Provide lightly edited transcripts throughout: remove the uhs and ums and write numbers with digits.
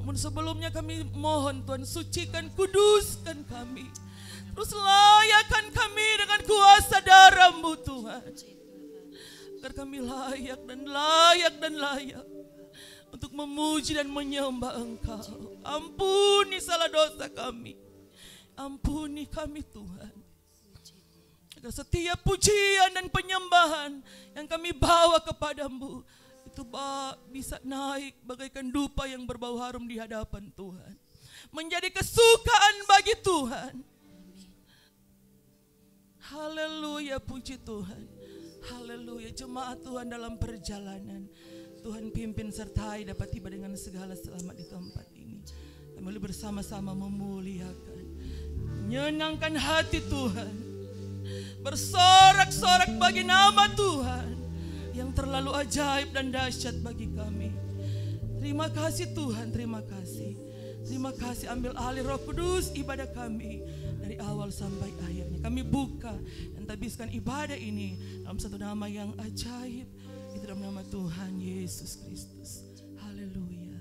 Namun sebelumnya kami mohon Tuhan, sucikan, kuduskan kami. Terus layakkan kami dengan kuasa darah-Mu Tuhan. Agar kami layak dan layak untuk memuji dan menyembah Engkau. Ampuni salah dosa kami. Ampuni kami Tuhan. Agar setiap pujian dan penyembahan yang kami bawa kepadamu itu bisa naik bagaikan dupa yang berbau harum di hadapan Tuhan. Menjadi kesukaan bagi Tuhan. Haleluya, puji Tuhan. Haleluya, jemaat Tuhan dalam perjalanan. Tuhan pimpin sertai dapat tiba dengan segala selamat di tempat ini. Kami boleh bersama-sama memuliakan, menyenangkan hati Tuhan, bersorak-sorak bagi nama Tuhan yang terlalu ajaib dan dahsyat bagi kami. Terima kasih Tuhan, terima kasih. Terima kasih, ambil alih Roh Kudus ibadah kami dari awal sampai akhirnya. Kami buka dan tabiskan ibadah ini dalam satu nama yang ajaib, itu dalam nama Tuhan Yesus Kristus. Haleluya,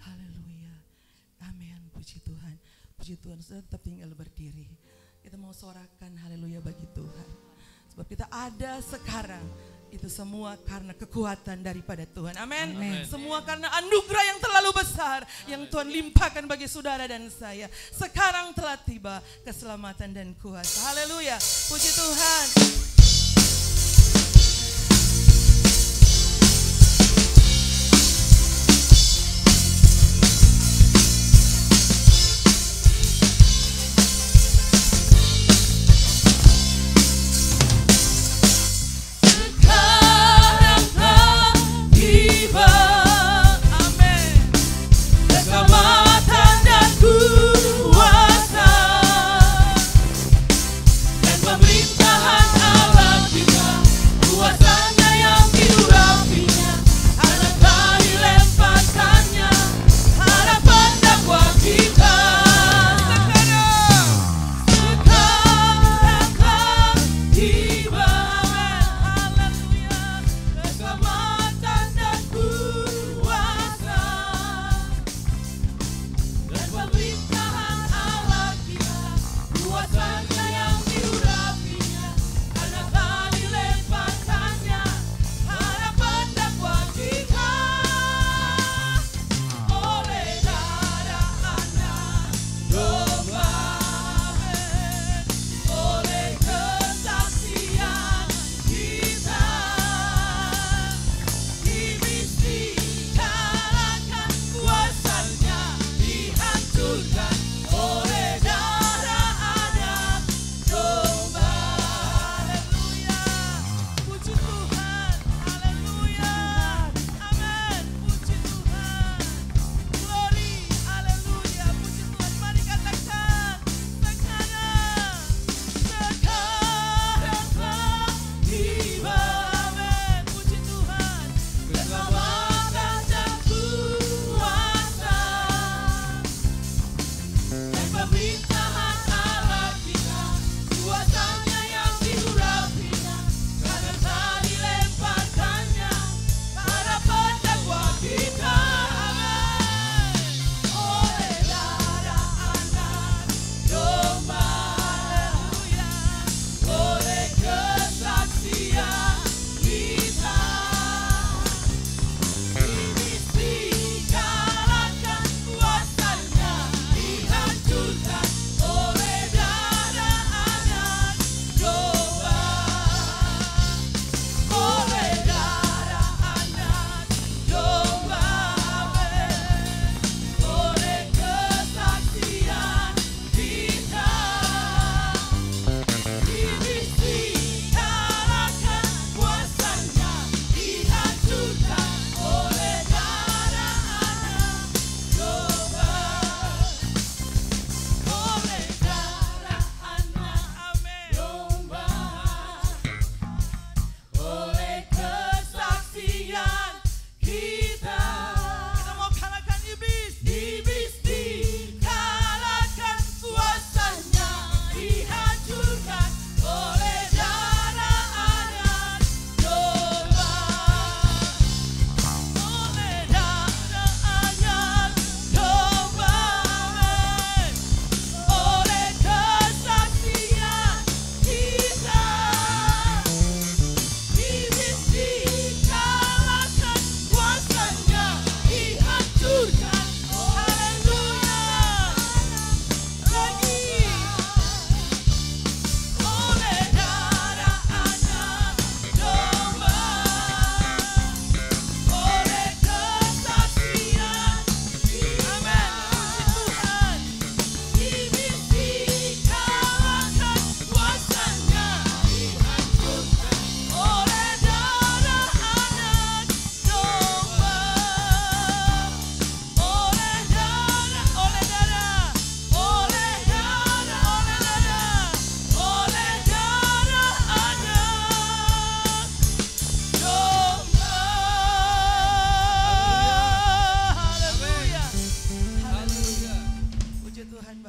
haleluya, amin. Puji Tuhan, puji Tuhan. Saudara tetap tinggal berdiri. Kita mau sorakan haleluya bagi Tuhan. Sebab kita ada sekarang, itu semua karena kekuatan daripada Tuhan. Amin. Semua karena anugerah yang terlalu besar yang Tuhan limpahkan bagi saudara dan saya. Sekarang telah tiba keselamatan dan kuasa. Haleluya. Puji Tuhan. Pemerintahan Allah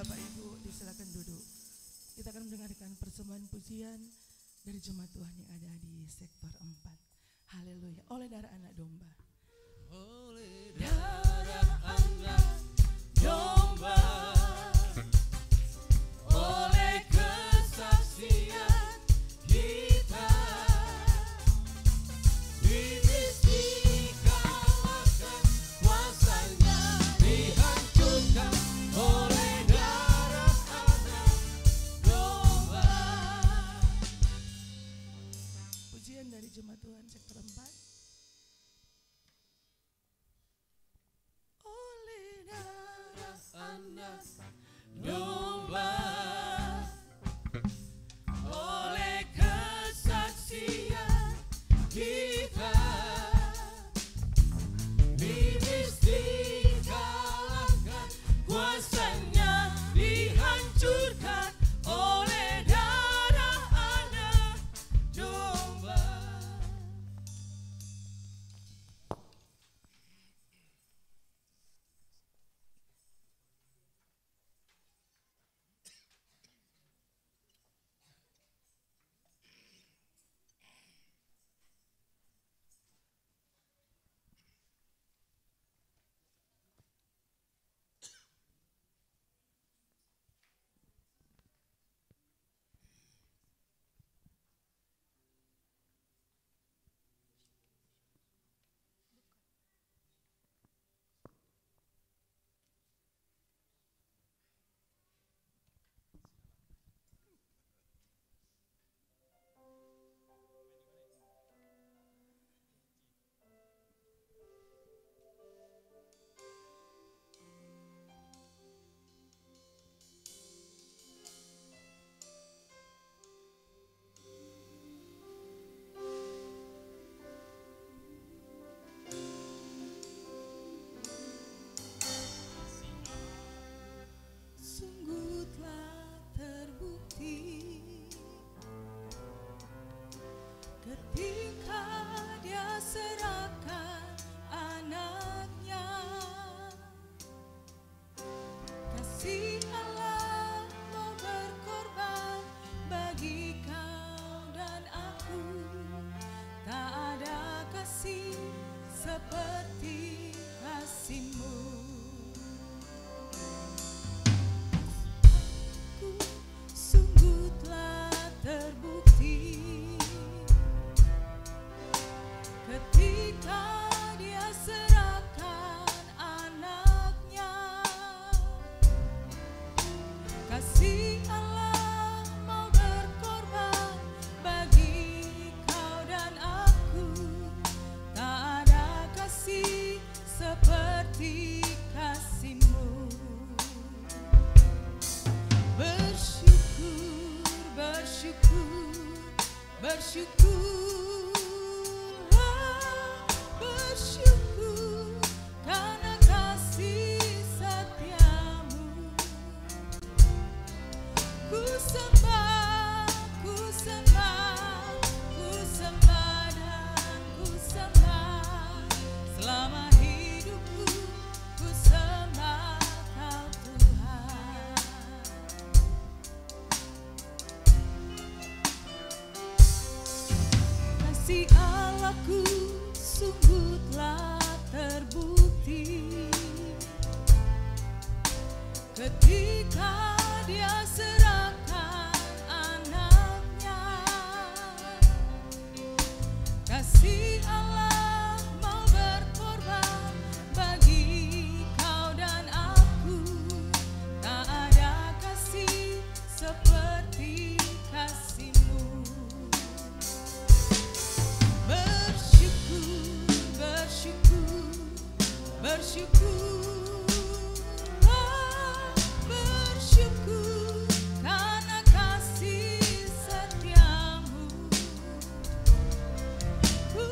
Bapak Ibu, disilakan duduk. Kita akan mendengarkan persembahan pujian dari jemaat Tuhan yang ada di sektor 4. Haleluya. Oleh darah anak domba. Oleh darah anak domba, oleh kesaksian kita, iblis dikalahkan, kuasanya dihancurkan oleh darah anak domba. Pujian dari jemaat Tuhan sektor 4. Oleh darah anak domba, oleh kesaksian kita, iblis dikalahkan, kuasanya dihancurkan oleh darah anak domba. Sungguh telah terbukti ketika Dia serahkan anaknya, kasih Allah mau berkorban bagi kau dan aku. Tak ada kasih seperti kasih-Mu. Sungguh telah terbukti ketika Dia serahkan anaknya, kasih Allah mau berkorban bagi kau dan aku. Tak ada kasih seperti kasih-Mu. Bersyukur, bersyukur, bersyukurlah, bersyukur karena kasih setia-Mu. Ku sembah, ku sembah, ku sembah dan ku sembah. Selama hidupku ku sembah Kau Tuhan. Kasih Allahku sungguh telah terbukti ketika Dia serahkan anaknya, kasih Allah mau berkorban bagi kau dan aku. Tak ada kasih seperti kasih-Mu. Bersyukur, bersyukur, bersyukurlah, bersyukur karena kasih setia-Mu. Ku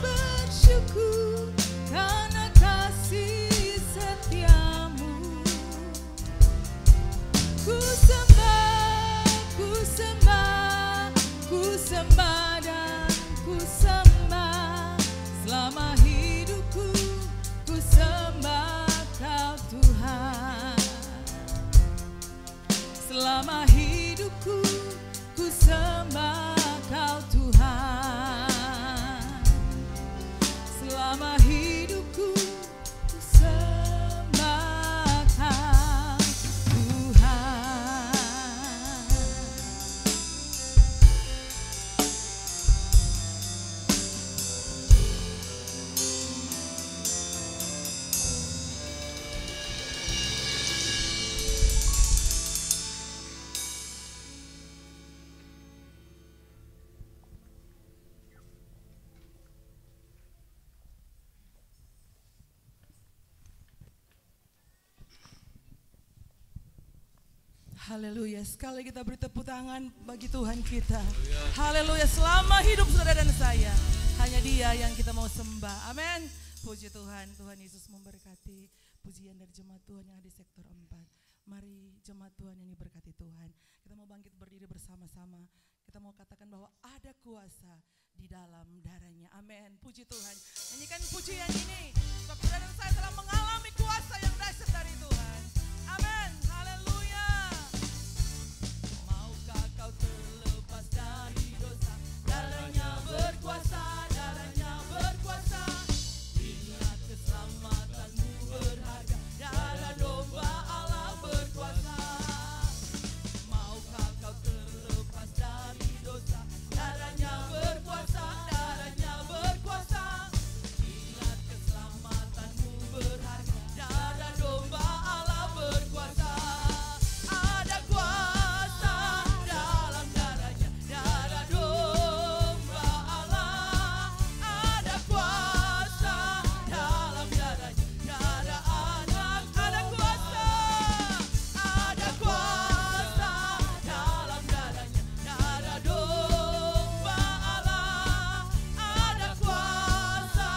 bersyukur karena kasih setiamu. Ku sembah, ku sembah, ku sembah dan ku sembah. Selama hidupku ku sembah Kau Tuhan. Selama hidupku ku sembah Kau Tuhan. Selama hidupku ku sembah Kau Tuhan. Haleluya, sekali kita beri tepuk tangan bagi Tuhan kita. Haleluya, selama hidup saudara dan saya, hanya Dia yang kita mau sembah. Amin. Puji Tuhan, Tuhan Yesus memberkati pujian dari jemaat Tuhan yang ada di sektor 4. Mari jemaat Tuhan yang diberkati Tuhan, kita mau bangkit berdiri bersama-sama. Kita mau katakan bahwa ada kuasa di dalam darahnya. Amin. Puji Tuhan. Nyanyikan pujian ini, sebab saudara dan saya telah mengalami kuasa yang dahsyat dari Tuhan. Amin. Haleluya. Maukah kau terlepas dari dosa? Darahnya berkuasa, darahnya berkuasa. Ingat keselamatanmu berharga, darah domba Allah berkuasa. Maukah kau terlepas dari dosa? Darahnya berkuasa, darahnya berkuasa. Ingat keselamatanmu berharga, darah domba Allah berkuasa. Ada kuasa dalam darahnya, darah domba Allah. Ada kuasa dalam darahnya, darah anak. Ada kuasa, ada kuasa dalam darahnya, darah domba Allah. Ada kuasa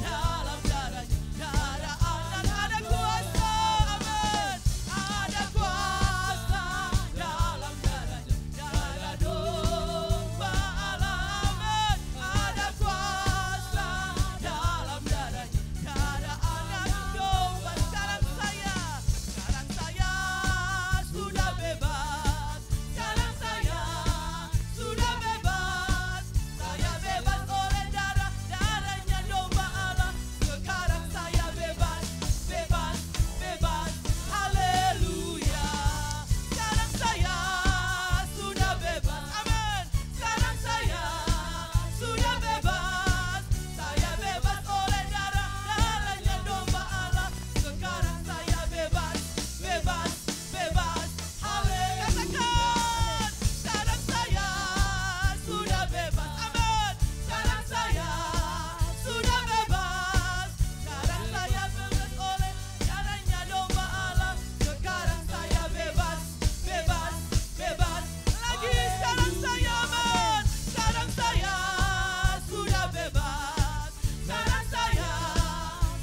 dalam darahnya, darah anak. Ada kuasa, amin. Ada kuasa dalam darahnya, darah domba Allah, amin. Ada kuasa dalam darahnya, darah anak domba. Sekarang saya sudah bebas. Sekarang saya sudah bebas. Saya bebas oleh darahnya domba Allah. Sekarang saya bebas, bebas, bebas. Haleluya. Sekarang saya sudah bebas. Amin. Sekarang saya sudah bebas. Saya bebas oleh darahnya domba Allah. Sekarang saya bebas, bebas, bebas. Haleluya. Katakan, sekarang saya sudah bebas. Amin. Sekarang saya sudah bebas. Sekarang saya bebas oleh darahnya domba Allah. Sekarang saya bebas, bebas, bebas. Lagi sekarang saya, amin. Sekarang saya sudah bebas. Sekarang saya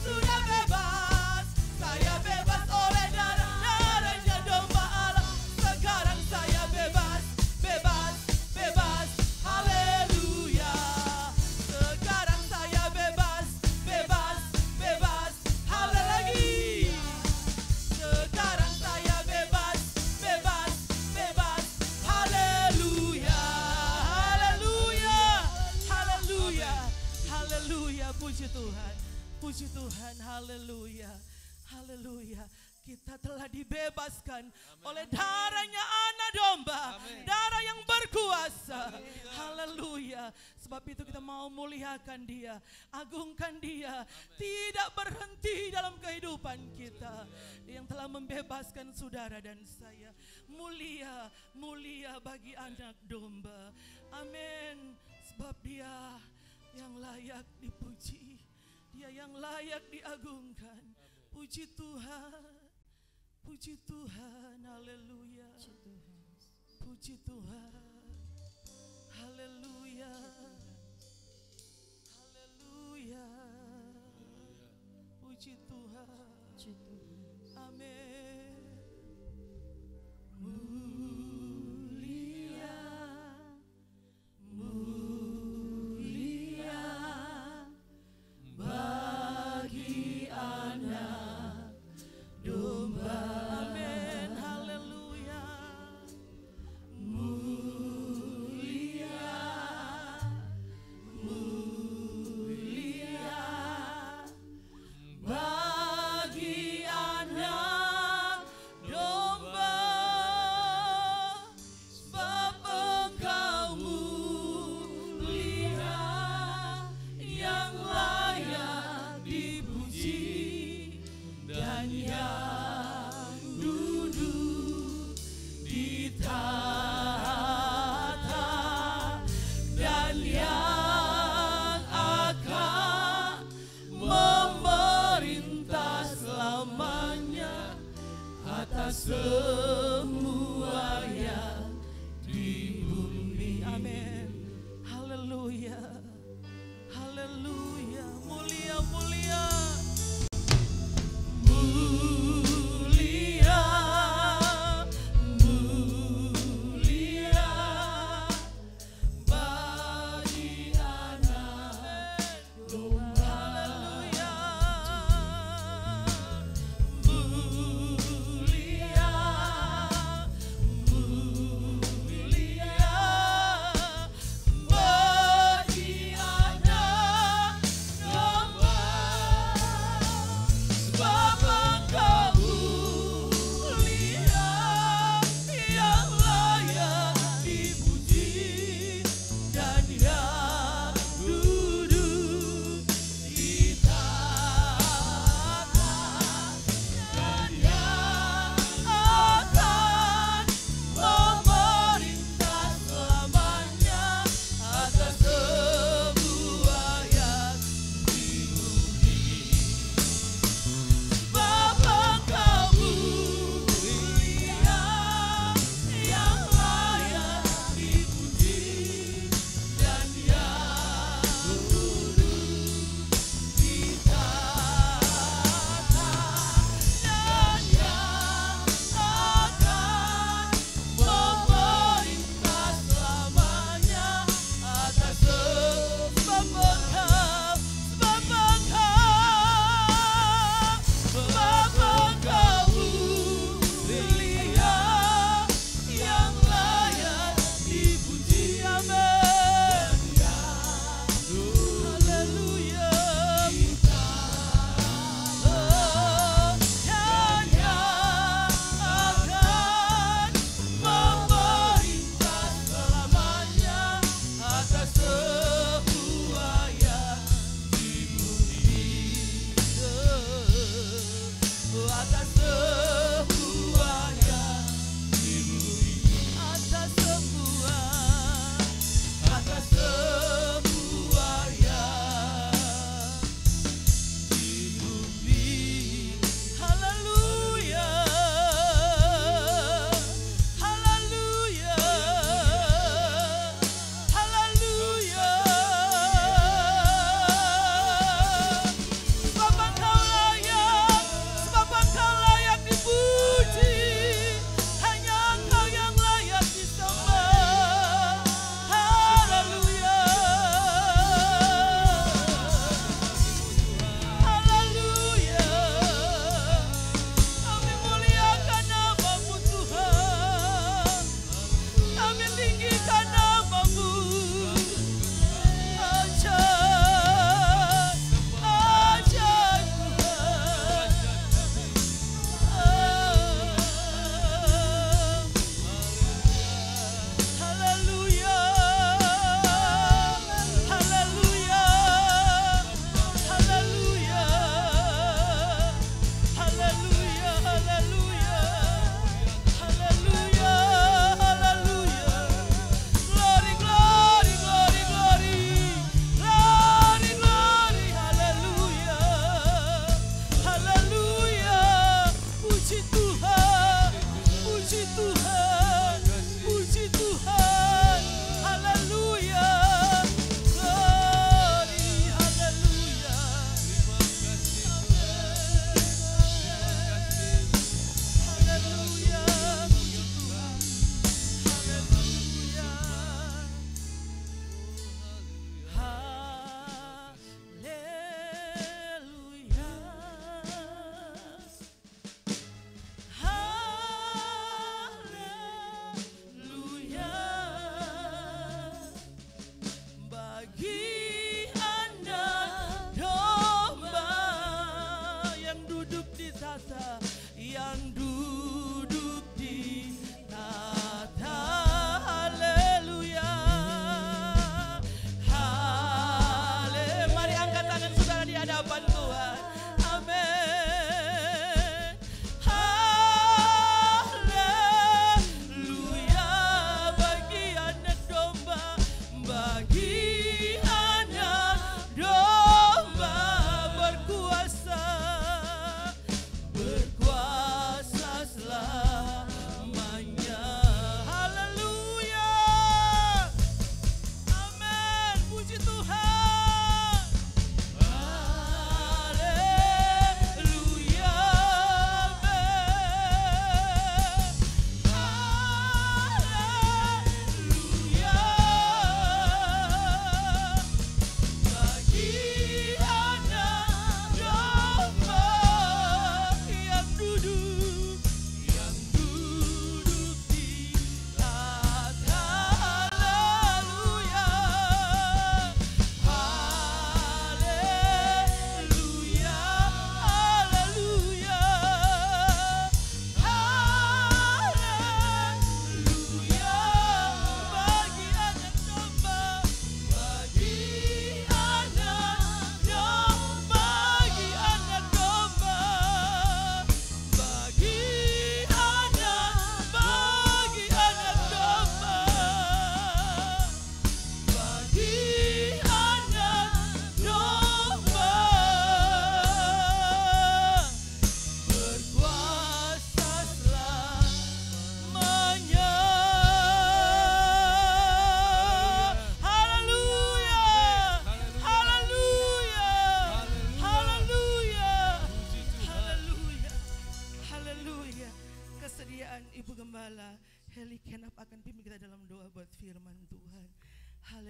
sudah bebas. Saya bebas oleh darahnya domba Allah. Sekarang saya bebas, bebas, bebas. Haleluya. Sekarang saya bebas, bebas, bebas. Haleluya lagi. Sekarang saya bebas, bebas, bebas. Haleluya. Haleluya. Haleluya. Haleluya. Puji Tuhan. Puji Tuhan. Haleluya. Haleluya. Kita telah dibebaskan oleh darahnya anak domba. Darah yang berkuasa. Haleluya. Sebab itu kita mau muliakan Dia, agungkan Dia. Tidak berhenti dalam kehidupan kita. Dia yang telah membebaskan saudara dan saya. Mulia, mulia bagi anak domba. Amin. Sebab Dia yang layak dipuji, Dia yang layak diagungkan. Puji Tuhan, puji Tuhan, haleluya. Puji Tuhan, haleluya.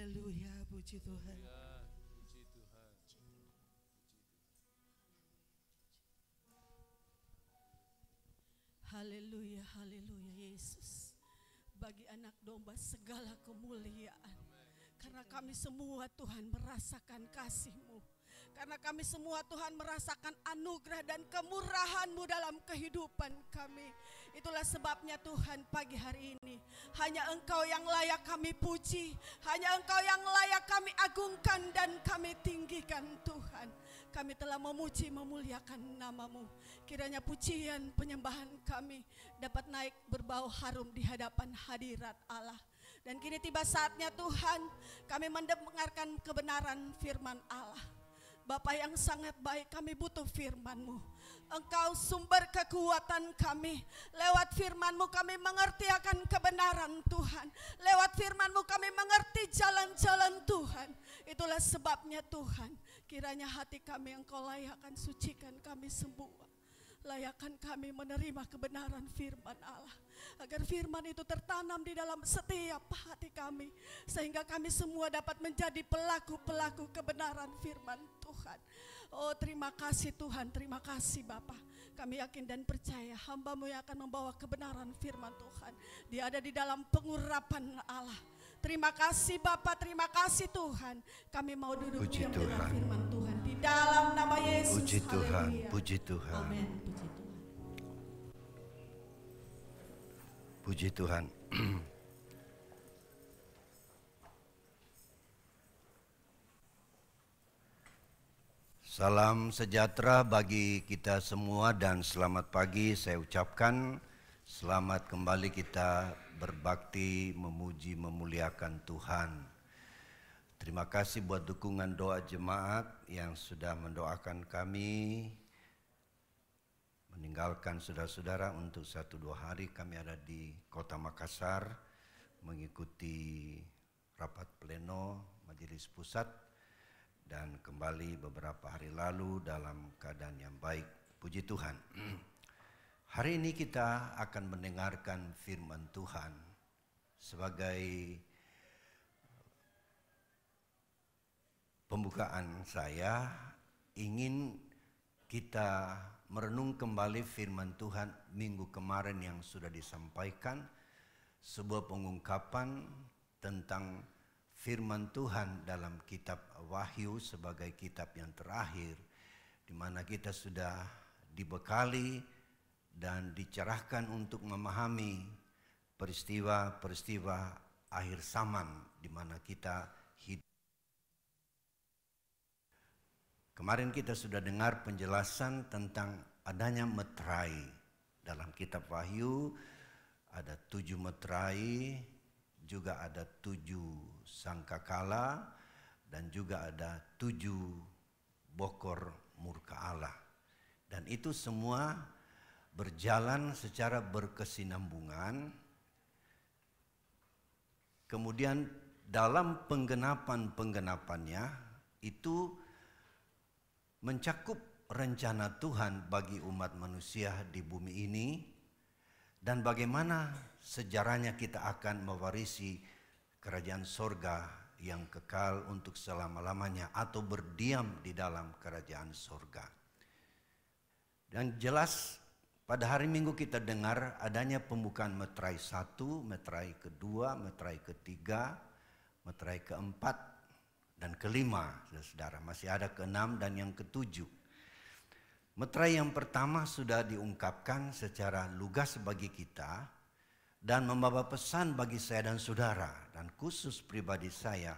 Haleluya, puji Tuhan. Puji Tuhan. Haleluya, haleluya Yesus. Bagi anak domba segala kemuliaan. Karena kami semua Tuhan merasakan kasih-Mu. Karena kami semua Tuhan merasakan anugerah dan kemurahan-Mu dalam kehidupan kami. Itulah sebabnya Tuhan pagi hari ini hanya Engkau yang layak kami puji. Hanya Engkau yang layak kami agungkan dan kami tinggikan Tuhan. Kami telah memuji memuliakan nama-Mu. Kiranya pujian penyembahan kami dapat naik berbau harum di hadapan hadirat Allah. Dan kini tiba saatnya Tuhan kami mendengarkan kebenaran firman Allah. Bapa yang sangat baik, kami butuh firman-Mu. Engkau sumber kekuatan kami. Lewat firman-Mu kami mengerti akan kebenaran Tuhan. Lewat firman-Mu kami mengerti jalan-jalan Tuhan. Itulah sebabnya Tuhan, kiranya hati kami Engkau layakkan, sucikan kami semua. Layakkan kami menerima kebenaran firman Allah. Agar firman itu tertanam di dalam setiap hati kami. Sehingga kami semua dapat menjadi pelaku-pelaku kebenaran firman Tuhan. Oh terima kasih Tuhan, terima kasih Bapa. Kami yakin dan percaya hamba-Mu yang akan membawa kebenaran firman Tuhan. Dia ada di dalam pengurapan Allah. Terima kasih Bapa, terima kasih Tuhan. Kami mau duduk diam dengan firman Tuhan. Di dalam nama Yesus. Puji Tuhan, Haleluya. puji Tuhan. Amin, puji Tuhan. Puji Tuhan. Salam sejahtera bagi kita semua dan selamat pagi saya ucapkan. Selamat kembali kita berbakti, memuji, memuliakan Tuhan. Terima kasih buat dukungan doa jemaat yang sudah mendoakan kami. Meninggalkan saudara-saudara untuk 1-2 hari kami ada di Kota Makassar mengikuti rapat pleno Majelis Pusat dan kembali beberapa hari lalu dalam keadaan yang baik. Puji Tuhan. Hari ini kita akan mendengarkan firman Tuhan sebagai pembukaan saya ingin kita merenung kembali firman Tuhan minggu kemarin yang sudah disampaikan, sebuah pengungkapan tentang firman Tuhan dalam kitab Wahyu sebagai kitab yang terakhir, di mana kita sudah dibekali dan dicerahkan untuk memahami peristiwa-peristiwa akhir zaman di mana kita hidup. Kemarin kita sudah dengar penjelasan tentang adanya meterai. Dalam kitab Wahyu ada 7 meterai, juga ada 7 sangkakala, dan juga ada 7 bokor murka Allah. Dan itu semua berjalan secara berkesinambungan. Kemudian dalam penggenapan-penggenapannya itu mencakup rencana Tuhan bagi umat manusia di bumi ini dan bagaimana sejarahnya kita akan mewarisi kerajaan sorga yang kekal untuk selama-lamanya atau berdiam di dalam kerajaan sorga. Dan jelas pada hari Minggu kita dengar adanya pembukaan meterai 1, meterai kedua, meterai ketiga, meterai keempat, dan kelima, saudara. Masih ada ke-6 dan yang ke-7. Meterai yang pertama sudah diungkapkan secara lugas bagi kita dan membawa pesan bagi saya dan saudara. Dan khusus pribadi saya,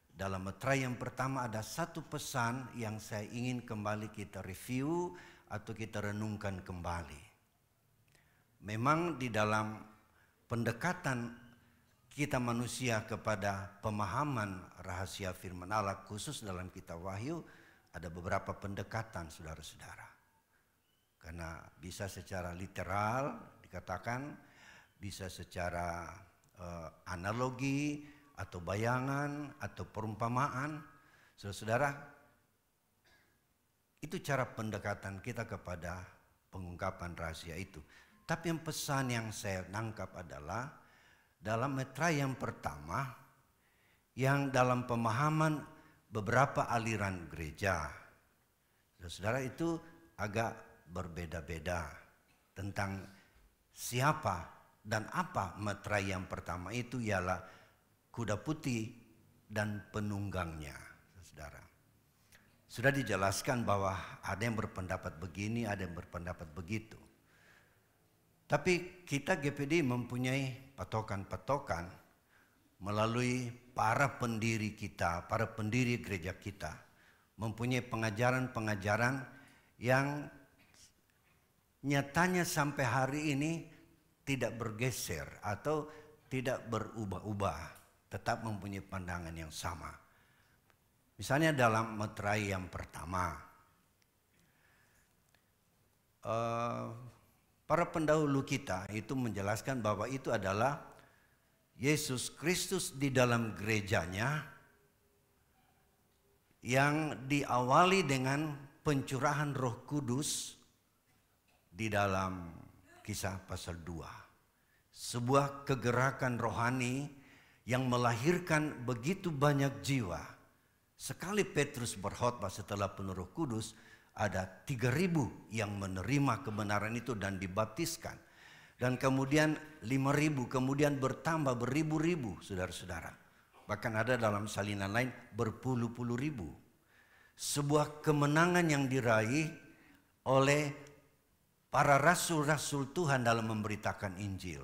dalam meterai yang pertama ada satu pesan yang saya ingin kembali kita review atau kita renungkan kembali. Memang di dalam pendekatan kita manusia kepada pemahaman rahasia firman Allah khusus dalam kitab Wahyu ada beberapa pendekatan saudara-saudara. Karena bisa secara literal dikatakan, bisa secara analogi atau bayangan atau perumpamaan. Saudara-saudara, itu cara pendekatan kita kepada pengungkapan rahasia itu. Tapi yang pesan yang saya nangkap adalah dalam meterai yang pertama yang dalam pemahaman beberapa aliran gereja. Saudara, itu agak berbeda-beda tentang siapa dan apa meterai yang pertama itu, ialah kuda putih dan penunggangnya. Saudara, sudah dijelaskan bahwa ada yang berpendapat begini, ada yang berpendapat begitu. Tapi kita GPD mempunyai patokan-patokan melalui para pendiri kita, para pendiri gereja kita, mempunyai pengajaran-pengajaran yang nyatanya sampai hari ini tidak bergeser atau tidak berubah-ubah, tetap mempunyai pandangan yang sama. Misalnya dalam meterai yang pertama, para pendahulu kita itu menjelaskan bahwa itu adalah Yesus Kristus di dalam gerejanya yang diawali dengan pencurahan Roh Kudus di dalam Kisah pasal 2. Sebuah kegerakan rohani yang melahirkan begitu banyak jiwa. Sekali Petrus berkhotbah setelah penuh Roh Kudus, ada 3.000 yang menerima kebenaran itu dan dibaptiskan. Dan kemudian 5.000, kemudian bertambah beribu-ribu, saudara-saudara. Bahkan ada dalam salinan lain berpuluh-puluh ribu. Sebuah kemenangan yang diraih oleh para rasul-rasul Tuhan dalam memberitakan Injil.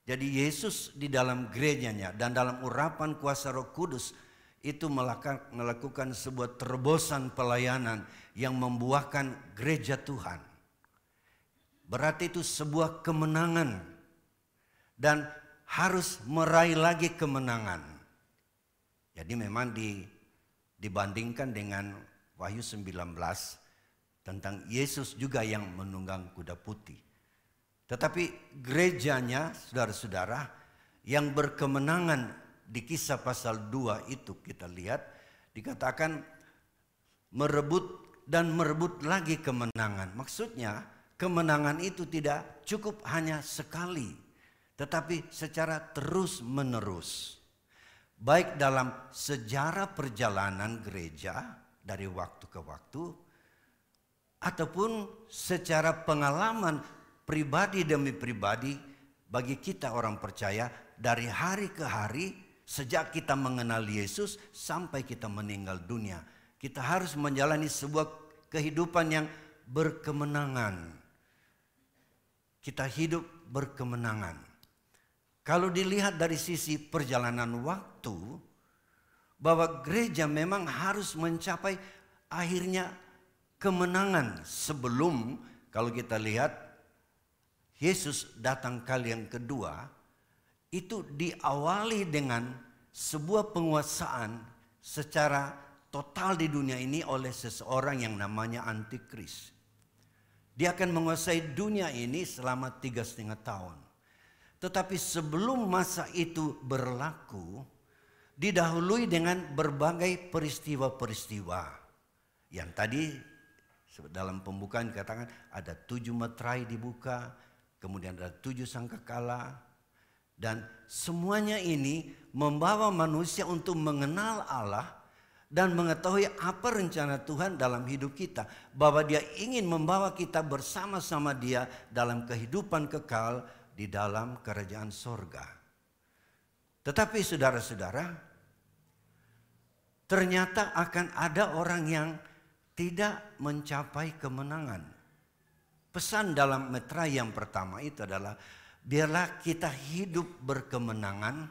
Jadi Yesus di dalam gerejanya dan dalam urapan kuasa Roh Kudus itu melakukan sebuah terobosan pelayanan yang membuahkan gereja Tuhan. Berarti itu sebuah kemenangan dan harus meraih lagi kemenangan. Jadi memang dibandingkan dengan Wahyu 19 tentang Yesus juga yang menunggang kuda putih. Tetapi gerejanya, saudara-saudara, yang berkemenangan di Kisah pasal 2 itu kita lihat dikatakan merebut dan merebut lagi kemenangan. Maksudnya kemenangan itu tidak cukup hanya sekali, tetapi secara terus-menerus. Baik dalam sejarah perjalanan gereja dari waktu ke waktu, ataupun secara pengalaman pribadi demi pribadi bagi kita orang percaya dari hari ke hari sejak kita mengenal Yesus sampai kita meninggal dunia. Kita harus menjalani sebuah kehidupan yang berkemenangan. Kita hidup berkemenangan. Kalau dilihat dari sisi perjalanan waktu, bahwa gereja memang harus mencapai akhirnya kemenangan sebelum, kalau kita lihat Yesus datang kali yang kedua, itu diawali dengan sebuah penguasaan secara total di dunia ini oleh seseorang yang namanya Antikris. Dia akan menguasai dunia ini selama 3,5 tahun. Tetapi sebelum masa itu berlaku, didahului dengan berbagai peristiwa-peristiwa. Yang tadi dalam pembukaan dikatakan ada 7 meterai dibuka, kemudian ada 7 sangkakala. Dan semuanya ini membawa manusia untuk mengenal Allah dan mengetahui apa rencana Tuhan dalam hidup kita. Bahwa Dia ingin membawa kita bersama-sama Dia dalam kehidupan kekal di dalam kerajaan sorga. Tetapi saudara-saudara, ternyata akan ada orang yang tidak mencapai kemenangan. Pesan dalam meterai yang pertama itu adalah biarlah kita hidup berkemenangan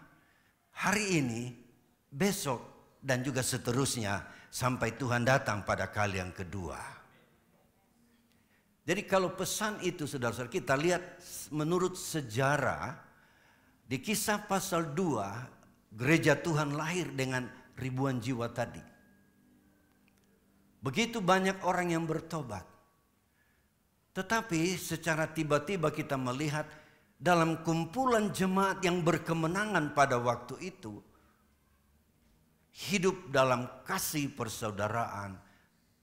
hari ini, besok, dan juga seterusnya sampai Tuhan datang pada kali yang kedua. Jadi kalau pesan itu saudara-saudara kita lihat menurut sejarah di Kisah pasal 2, gereja Tuhan lahir dengan ribuan jiwa tadi. Begitu banyak orang yang bertobat. Tetapi secara tiba-tiba kita melihat dalam kumpulan jemaat yang berkemenangan pada waktu itu, hidup dalam kasih persaudaraan,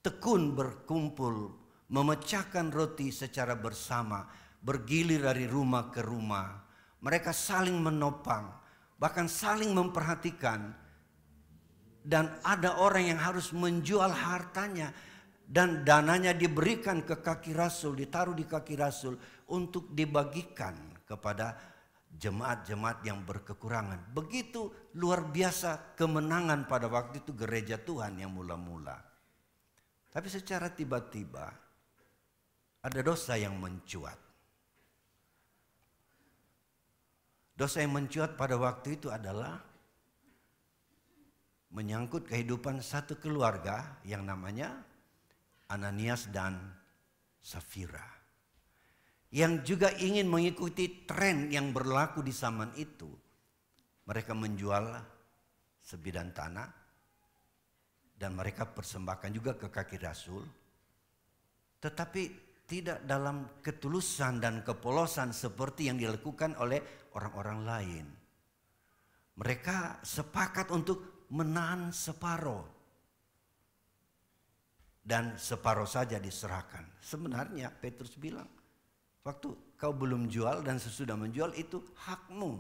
tekun berkumpul, memecahkan roti secara bersama, bergilir dari rumah ke rumah. Mereka saling menopang, bahkan saling memperhatikan. Dan ada orang yang harus menjual hartanya dan dananya diberikan ke kaki Rasul, ditaruh di kaki Rasul untuk dibagikan kepada jemaat-jemaat yang berkekurangan. Begitu luar biasa kemenangan pada waktu itu gereja Tuhan yang mula-mula. Tapi secara tiba-tiba ada dosa yang mencuat. Dosa yang mencuat pada waktu itu adalah menyangkut kehidupan satu keluarga yang namanya Ananias dan Safira. Yang juga ingin mengikuti tren yang berlaku di zaman itu. Mereka menjual sebidang tanah dan mereka persembahkan juga ke kaki Rasul. Tetapi tidak dalam ketulusan dan kepolosan seperti yang dilakukan oleh orang-orang lain. Mereka sepakat untuk menahan separuh dan separuh saja diserahkan. Sebenarnya Petrus bilang, waktu kau belum jual dan sesudah menjual itu hakmu.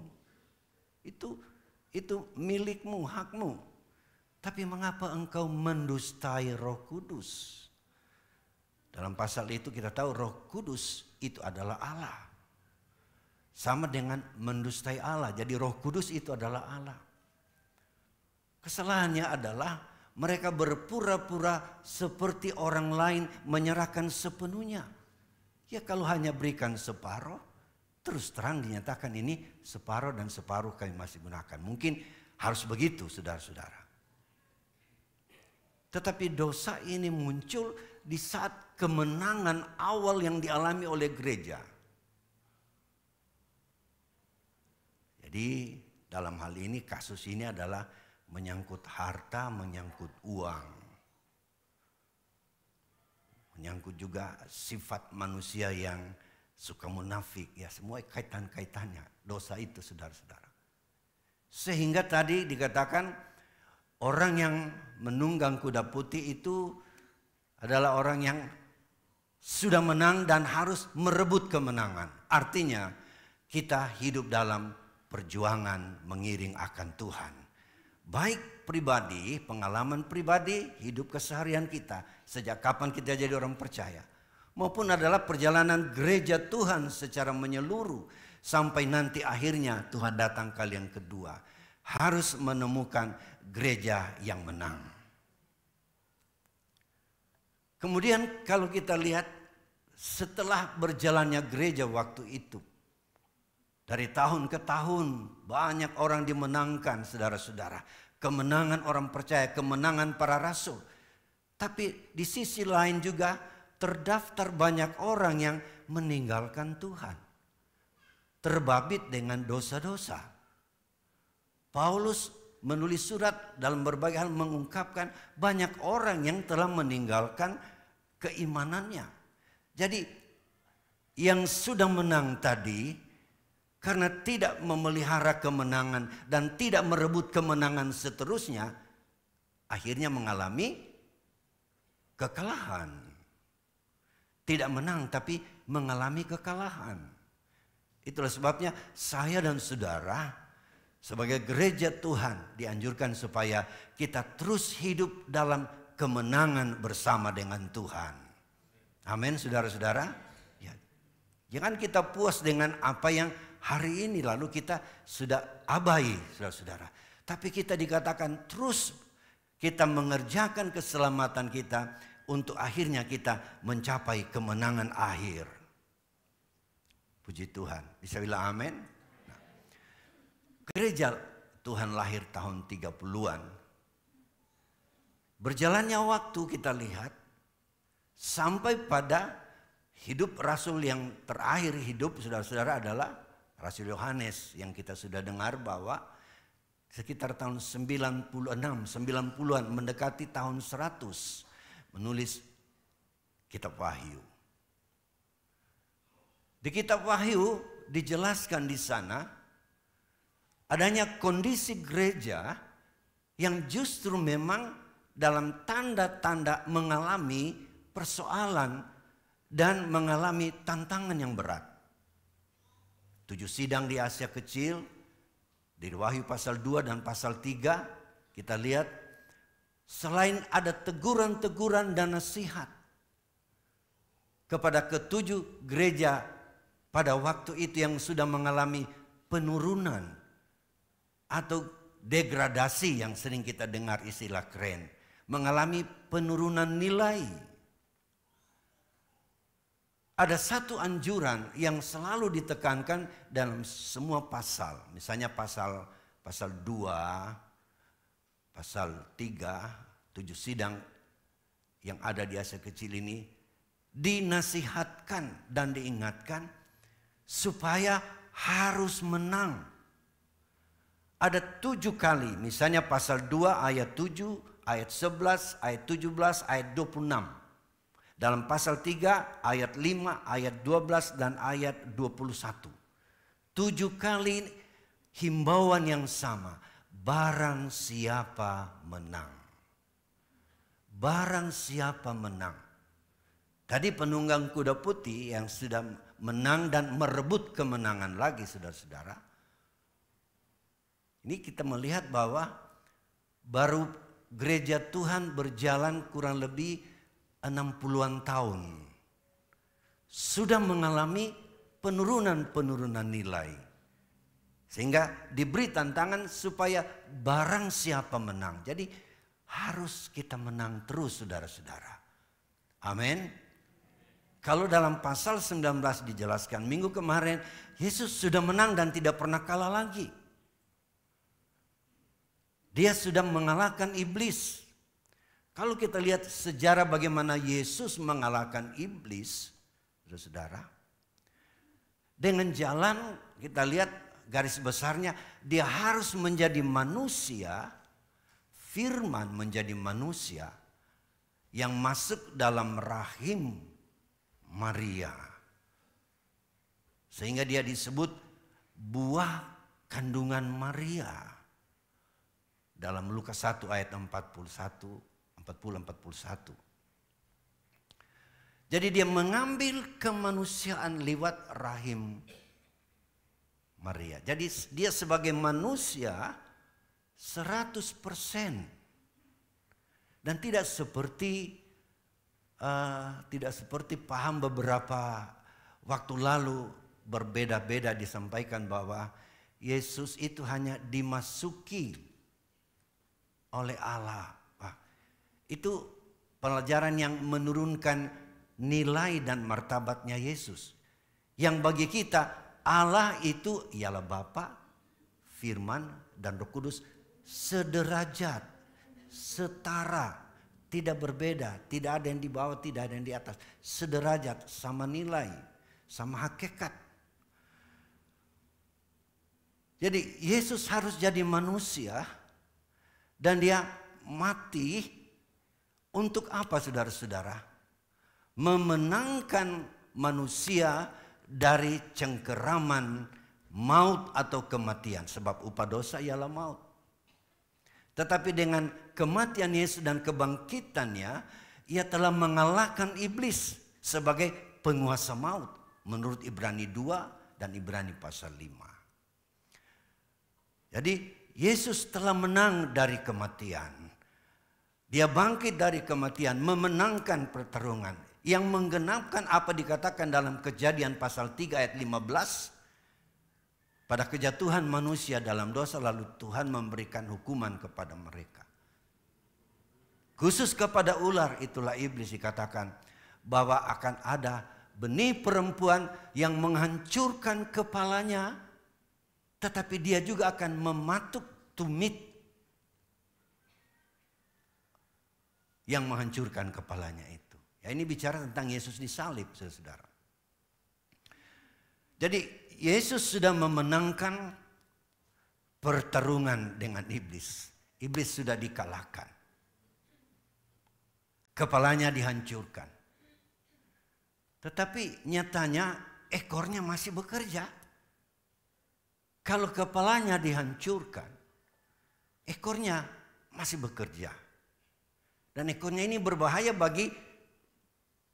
Itu milikmu, hakmu. Tapi mengapa engkau mendustai Roh Kudus? Dalam pasal itu kita tahu Roh Kudus itu adalah Allah. Sama dengan mendustai Allah. Jadi Roh Kudus itu adalah Allah. Kesalahannya adalah mereka berpura-pura seperti orang lain menyerahkan sepenuhnya. Ya kalau hanya berikan separuh, terus terang dinyatakan ini separuh dan separuh kami masih gunakan. Mungkin harus begitu saudara-saudara. Tetapi dosa ini muncul di saat kemenangan awal yang dialami oleh gereja. Jadi dalam hal ini kasus ini adalah menyangkut harta, menyangkut uang. Menyangkut juga sifat manusia yang suka munafik. Ya semua kaitan-kaitannya. Dosa itu saudara-saudara. Sehingga tadi dikatakan orang yang menunggang kuda putih itu adalah orang yang sudah menang dan harus merebut kemenangan. Artinya kita hidup dalam perjuangan mengiring akan Tuhan. Baik pribadi, pengalaman pribadi, hidup keseharian kita. Sejak kapan kita jadi orang percaya. Maupun adalah perjalanan gereja Tuhan secara menyeluruh. Sampai nanti akhirnya Tuhan datang kali yang kedua. Harus menemukan gereja yang menang. Kemudian kalau kita lihat setelah berjalannya gereja waktu itu. Dari tahun ke tahun banyak orang dimenangkan saudara-saudara. Kemenangan orang percaya, kemenangan para rasul. Tapi di sisi lain juga terdaftar banyak orang yang meninggalkan Tuhan. Terbabit dengan dosa-dosa. Paulus menulis surat dalam berbagai hal mengungkapkan banyak orang yang telah meninggalkan keimanannya. Jadi yang sudah menang tadi karena tidak memelihara kemenangan dan tidak merebut kemenangan seterusnya, akhirnya mengalami kekalahan. Tidak menang tapi mengalami kekalahan. Itulah sebabnya saya dan saudara sebagai gereja Tuhan dianjurkan supaya kita terus hidup dalam kemenangan bersama dengan Tuhan. Amin saudara-saudara. Ya. Jangan kita puas dengan apa yang hari ini lalu kita sudah abai saudara-saudara. Tapi kita dikatakan terus kita mengerjakan keselamatan kita untuk akhirnya kita mencapai kemenangan akhir. Puji Tuhan. Bisa bilang amin? Nah, gereja Tuhan lahir tahun 30-an. Berjalannya waktu kita lihat sampai pada hidup Rasul yang terakhir hidup saudara-saudara adalah Rasul Yohanes yang kita sudah dengar bahwa sekitar tahun 90-an mendekati tahun 100 menulis kitab Wahyu. Di kitab Wahyu dijelaskan di sana adanya kondisi gereja yang justru memang dalam tanda-tanda mengalami persoalan dan mengalami tantangan yang berat. 7 sidang di Asia Kecil Di Wahyu pasal 2 dan pasal 3 kita lihat selain ada teguran-teguran dan nasihat kepada ketujuh gereja pada waktu itu yang sudah mengalami penurunan atau degradasi yang sering kita dengar istilah keren, mengalami penurunan nilai. Ada satu anjuran yang selalu ditekankan dalam semua pasal. Misalnya pasal 2, pasal 3, 7 sidang yang ada di Asia Kecil ini dinasihatkan dan diingatkan supaya harus menang. Ada 7 kali, misalnya pasal 2 ayat 7, ayat 11, ayat 17, ayat 26. Dalam pasal 3 ayat 5, ayat 12 dan ayat 21. 7 kali himbauan yang sama. Barang siapa menang. Barang siapa menang. Tadi penunggang kuda putih yang sudah menang dan merebut kemenangan lagi saudara-saudara. Ini kita melihat bahwa baru gereja Tuhan berjalan kurang lebih 60-an tahun. Sudah mengalami penurunan nilai. Sehingga diberi tantangan supaya barang siapa menang. Jadi harus kita menang terus saudara-saudara. Amin. Kalau dalam pasal 19 dijelaskan minggu kemarin, Yesus sudah menang dan tidak pernah kalah lagi. Dia sudah mengalahkan iblis. Kalau kita lihat sejarah bagaimana Yesus mengalahkan iblis, saudara, dengan jalan kita lihat garis besarnya dia harus menjadi manusia, firman menjadi manusia yang masuk dalam rahim Maria. Sehingga dia disebut buah kandungan Maria. Dalam Lukas 1 ayat 40-41. Jadi dia mengambil kemanusiaan lewat rahim Maria. Jadi dia sebagai manusia 100%. Dan tidak seperti paham beberapa waktu lalu berbeda-beda disampaikan bahwa Yesus itu hanya dimasuki oleh Allah. Itu pelajaran yang menurunkan nilai dan martabatnya Yesus. Yang bagi kita Allah itu ialah Bapa, Firman dan Roh Kudus sederajat, setara, tidak berbeda, tidak ada yang di bawah, tidak ada yang di atas, sederajat, sama nilai, sama hakikat. Jadi Yesus harus jadi manusia dan dia mati. Untuk apa saudara-saudara? Memenangkan manusia dari cengkeraman maut atau kematian. Sebab upah dosa ialah maut. Tetapi dengan kematian Yesus dan kebangkitannya, ia telah mengalahkan iblis sebagai penguasa maut. Menurut Ibrani 2 dan Ibrani pasal 5. Jadi Yesus telah menang dari kematian. Dia bangkit dari kematian, memenangkan pertarungan. Yang menggenapkan apa dikatakan dalam Kejadian pasal 3 ayat 15. Pada kejatuhan manusia dalam dosa lalu Tuhan memberikan hukuman kepada mereka. Khusus kepada ular itulah iblis dikatakan bahwa akan ada benih perempuan yang menghancurkan kepalanya. Tetapi dia juga akan mematuk tumit yang menghancurkan kepalanya itu. Ya, ini bicara tentang Yesus disalib, saudara. Jadi Yesus sudah memenangkan pertarungan dengan iblis. Iblis sudah dikalahkan. Kepalanya dihancurkan. Tetapi nyatanya ekornya masih bekerja. Kalau kepalanya dihancurkan, ekornya masih bekerja. Dan ekornya ini berbahaya bagi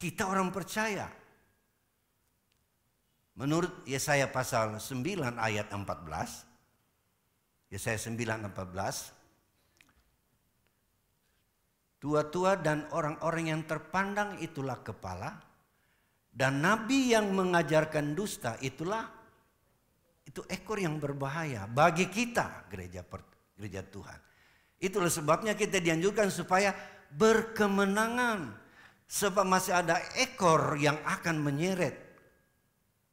kita orang percaya. Menurut Yesaya pasal 9 ayat 14, Yesaya 9:14. Tua-tua dan orang-orang yang terpandang itulah kepala, dan nabi yang mengajarkan dusta itu ekor yang berbahaya bagi kita gereja Tuhan. Itulah sebabnya kita dianjurkan supaya berkemenangan, sebab masih ada ekor yang akan menyeret.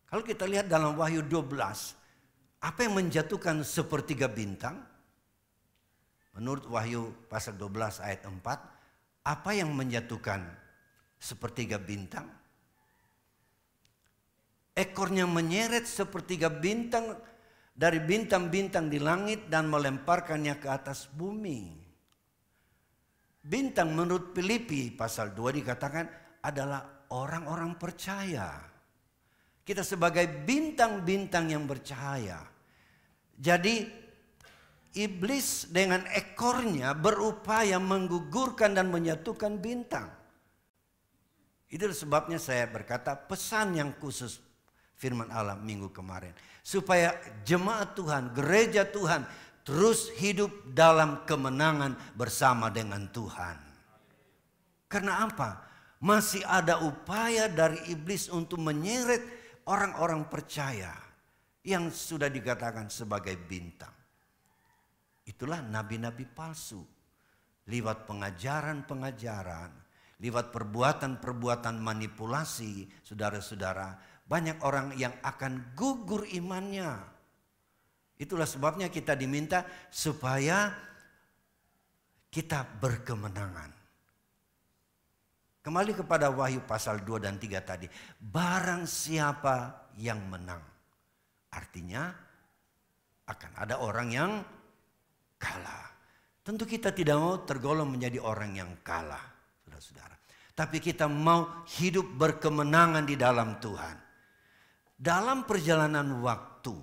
Kalau kita lihat dalam Wahyu 12, apa yang menjatuhkan sepertiga bintang? Menurut Wahyu pasal 12 ayat 4, apa yang menjatuhkan sepertiga bintang? Ekornya menyeret sepertiga bintang dari bintang-bintang di langit dan melemparkannya ke atas bumi. Bintang menurut Filipi pasal 2 dikatakan adalah orang-orang percaya. Kita sebagai bintang-bintang yang bercahaya. Jadi iblis dengan ekornya berupaya menggugurkan dan menyatukan bintang. Itu sebabnya saya berkata pesan yang khusus firman Allah minggu kemarin. Supaya jemaat Tuhan, gereja Tuhan terus hidup dalam kemenangan bersama dengan Tuhan. Karena apa? Masih ada upaya dari iblis untuk menyeret orang-orang percaya yang sudah dikatakan sebagai bintang. Itulah nabi-nabi palsu. Lewat pengajaran-pengajaran, lewat perbuatan-perbuatan manipulasi, saudara-saudara, banyak orang yang akan gugur imannya. Itulah sebabnya kita diminta supaya kita berkemenangan. Kembali kepada Wahyu pasal 2 dan 3 tadi. Barang siapa yang menang. Artinya akan ada orang yang kalah. Tentu kita tidak mau tergolong menjadi orang yang kalah, saudara-saudara. Tapi kita mau hidup berkemenangan di dalam Tuhan. Dalam perjalanan waktu,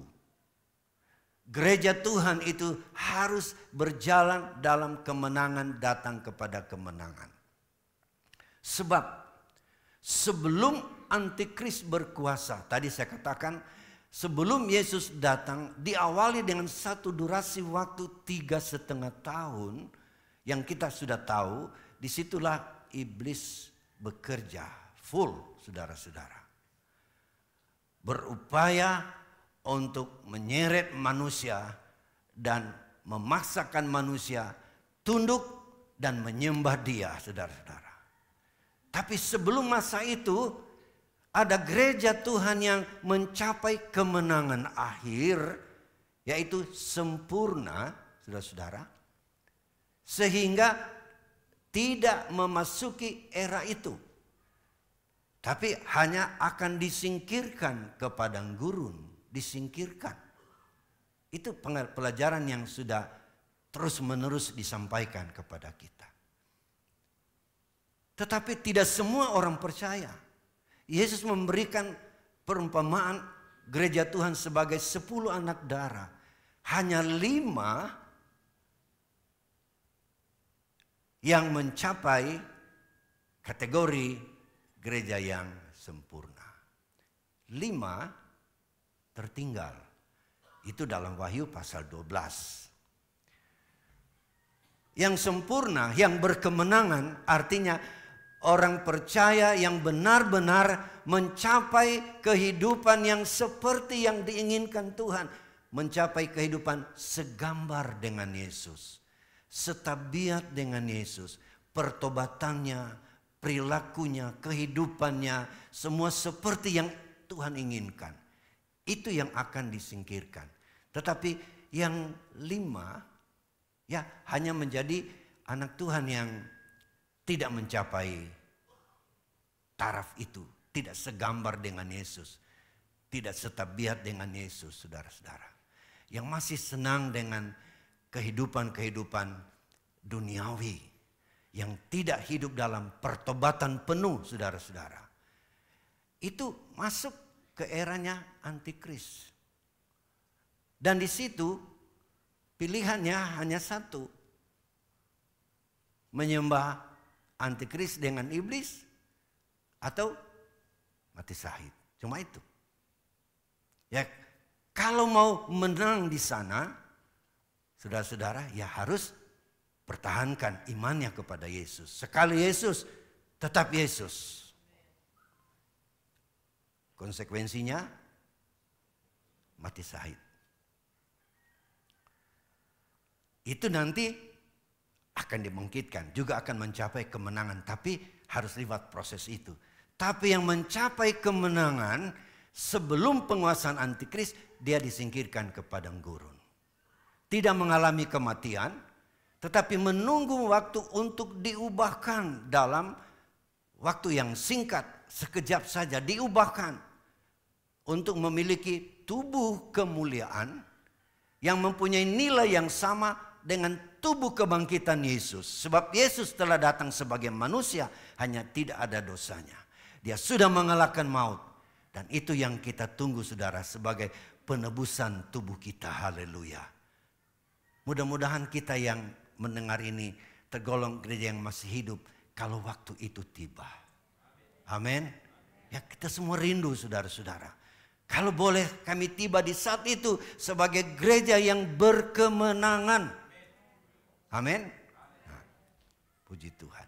gereja Tuhan itu harus berjalan dalam kemenangan datang kepada kemenangan. Sebab sebelum antikris berkuasa, tadi saya katakan sebelum Yesus datang diawali dengan satu durasi waktu 3,5 tahun yang kita sudah tahu, disitulah iblis bekerja full, saudara-saudara. Berupaya untuk menyeret manusia dan memaksakan manusia tunduk dan menyembah dia, saudara-saudara. Tapi sebelum masa itu ada gereja Tuhan yang mencapai kemenangan akhir, yaitu sempurna, saudara-saudara. Sehingga tidak memasuki era itu. Tapi hanya akan disingkirkan ke padang gurun. Disingkirkan. Itu pelajaran yang sudah terus-menerus disampaikan kepada kita. Tetapi tidak semua orang percaya. Yesus memberikan perumpamaan gereja Tuhan sebagai 10 anak darah. Hanya 5 yang mencapai kategori gereja yang sempurna. 5 tertinggal. Itu dalam Wahyu pasal 12. Yang sempurna, yang berkemenangan artinya orang percaya yang benar-benar mencapai kehidupan yang seperti yang diinginkan Tuhan. Mencapai kehidupan segambar dengan Yesus. Setabiat dengan Yesus. Pertobatannya, perilakunya, kehidupannya. Semua seperti yang Tuhan inginkan. Itu yang akan disingkirkan. Tetapi yang 5 ya hanya menjadi anak Tuhan yang tidak mencapai taraf itu. Tidak segambar dengan Yesus. Tidak setabiat dengan Yesus, saudara-saudara. Yang masih senang dengan kehidupan-kehidupan duniawi. Yang tidak hidup dalam pertobatan penuh, saudara-saudara. Itu masuk ke eranya antikris. Dan di situ pilihannya hanya satu. Menyembah antikris dengan iblis atau mati syahid. Cuma itu. Ya, kalau mau menang di sana, saudara-saudara, ya harus pertahankan imannya kepada Yesus. Sekali Yesus, tetap Yesus. Konsekuensinya mati syahid. Itu nanti akan dibangkitkan, juga akan mencapai kemenangan, tapi harus lewat proses itu. Tapi yang mencapai kemenangan sebelum penguasaan antikris, dia disingkirkan ke padang gurun. Tidak mengalami kematian, tetapi menunggu waktu untuk diubahkan dalam waktu yang singkat, sekejap saja diubahkan untuk memiliki tubuh kemuliaan yang mempunyai nilai yang sama dengan tubuh kebangkitan Yesus. Sebab Yesus telah datang sebagai manusia, hanya tidak ada dosanya. Dia sudah mengalahkan maut. Dan itu yang kita tunggu saudara, sebagai penebusan tubuh kita. Haleluya. Mudah-mudahan kita yang mendengar ini tergolong gereja yang masih hidup kalau waktu itu tiba. Amin. Ya, kita semua rindu saudara-saudara. Kalau boleh kami tiba di saat itu sebagai gereja yang berkemenangan. Amin. Nah, puji Tuhan.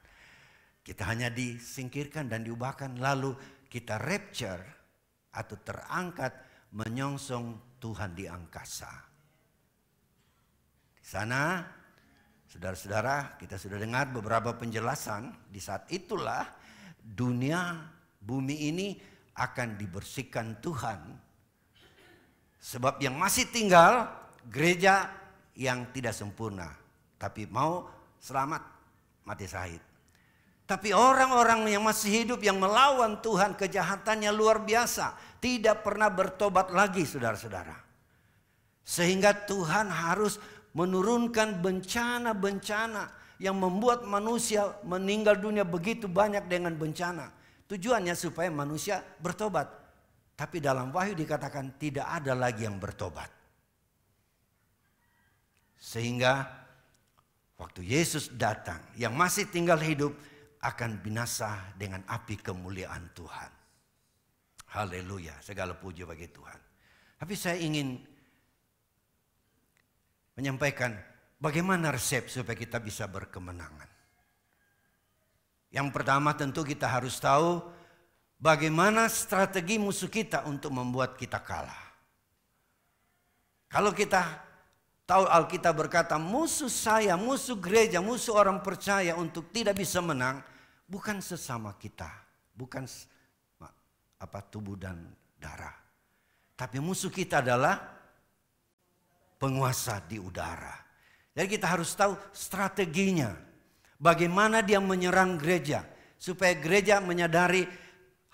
Kita hanya disingkirkan dan diubahkan, lalu kita rapture atau terangkat menyongsong Tuhan di angkasa. Di sana, saudara-saudara, kita sudah dengar beberapa penjelasan. Di saat itulah dunia, bumi ini akan dibersihkan Tuhan. Sebab yang masih tinggal gereja yang tidak sempurna, tapi mau selamat mati syahid. Tapi orang-orang yang masih hidup yang melawan Tuhan, kejahatannya luar biasa, tidak pernah bertobat lagi saudara-saudara. Sehingga Tuhan harus menurunkan bencana-bencana yang membuat manusia meninggal dunia begitu banyak dengan bencana. Tujuannya supaya manusia bertobat. Tapi dalam Wahyu dikatakan tidak ada lagi yang bertobat. Sehingga waktu Yesus datang, yang masih tinggal hidup akan binasa dengan api kemuliaan Tuhan. Haleluya, segala puji bagi Tuhan. Tapi saya ingin menyampaikan bagaimana resep supaya kita bisa berkemenangan. Yang pertama tentu kita harus tahu bagaimana strategi musuh kita untuk membuat kita kalah. Kalau kita tahu Alkitab berkata musuh saya, musuh gereja, musuh orang percaya untuk tidak bisa menang, bukan sesama kita, bukan tubuh dan darah. Tapi musuh kita adalah penguasa di udara. Jadi kita harus tahu strateginya. Bagaimana dia menyerang gereja. Supaya gereja menyadari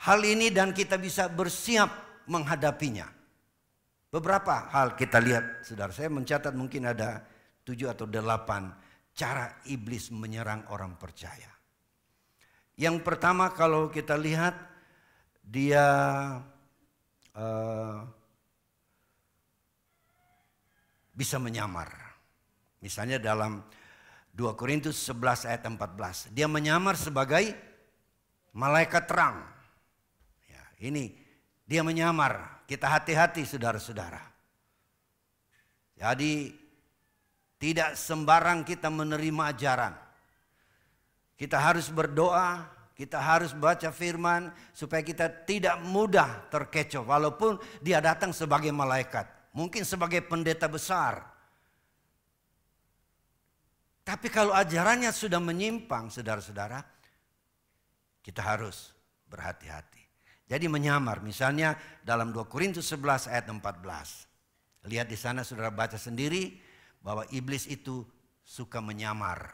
hal ini dan kita bisa bersiap menghadapinya. Beberapa hal kita lihat, saudara. Saya mencatat mungkin ada 7 atau 8 cara iblis menyerang orang percaya. Yang pertama kalau kita lihat, dia bisa menyamar. Misalnya dalam 2 Korintus 11 ayat 14. Dia menyamar sebagai malaikat terang. Ya, ini dia menyamar. Kita hati-hati saudara-saudara. Jadi tidak sembarang kita menerima ajaran. Kita harus berdoa, kita harus baca firman supaya kita tidak mudah terkecoh. Walaupun dia datang sebagai malaikat. Mungkin sebagai pendeta besar. Tapi kalau ajarannya sudah menyimpang saudara-saudara, kita harus berhati-hati. Jadi menyamar, misalnya dalam 2 Korintus 11 ayat 14. Lihat di sana saudara baca sendiri bahwa iblis itu suka menyamar.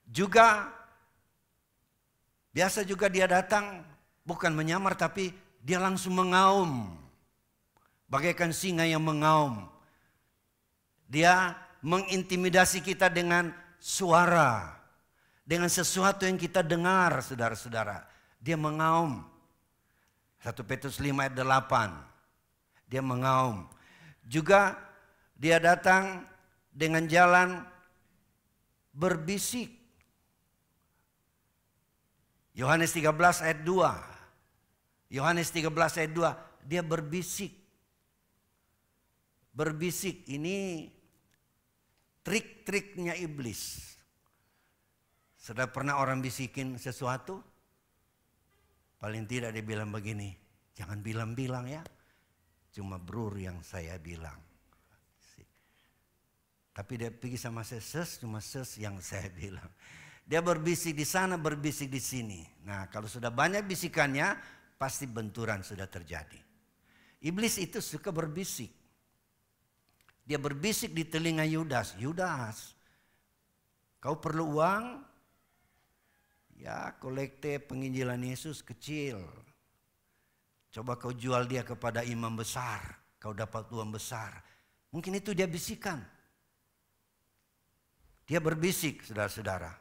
Juga biasa juga dia datang bukan menyamar tapi dia langsung mengaum. Bagaikan singa yang mengaum. Dia mengintimidasi kita dengan suara. Dengan sesuatu yang kita dengar saudara-saudara. Dia mengaum. 1 Petrus 5 ayat 8. Dia mengaum. Juga dia datang dengan jalan berbisik. Yohanes 13 ayat 2. Yohanes 13 ayat 2. Dia berbisik. Berbisik ini trik-triknya iblis. Sudah pernah orang bisikin sesuatu? Paling tidak dia bilang begini, jangan bilang-bilang ya. Cuma brur yang saya bilang. Tapi dia pergi sama saya, cuma yang saya bilang. Dia berbisik di sana, berbisik di sini. Nah, kalau sudah banyak bisikannya, pasti benturan sudah terjadi. Iblis itu suka berbisik. Dia berbisik di telinga Yudas. Yudas, kau perlu uang? Ya, kolekte penginjilan Yesus kecil. Coba kau jual dia kepada imam besar, kau dapat uang besar. Mungkin itu dia bisikan. Dia berbisik, saudara-saudara.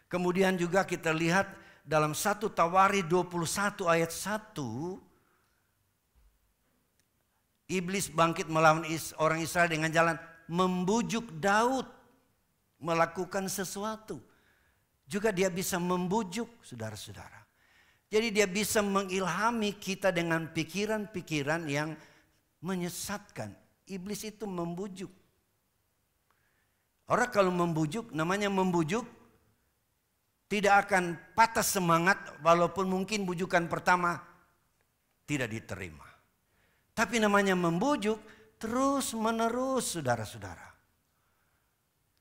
Kemudian juga kita lihat dalam 1 Tawari 21 ayat 1. Iblis bangkit melawan orang Israel dengan jalan membujuk Daud melakukan sesuatu. Juga dia bisa membujuk, saudara-saudara. Jadi dia bisa mengilhami kita dengan pikiran-pikiran yang menyesatkan. Iblis itu membujuk. Orang kalau membujuk, namanya membujuk, tidak akan patah semangat walaupun mungkin bujukan pertama tidak diterima. Tapi namanya membujuk terus menerus, saudara-saudara.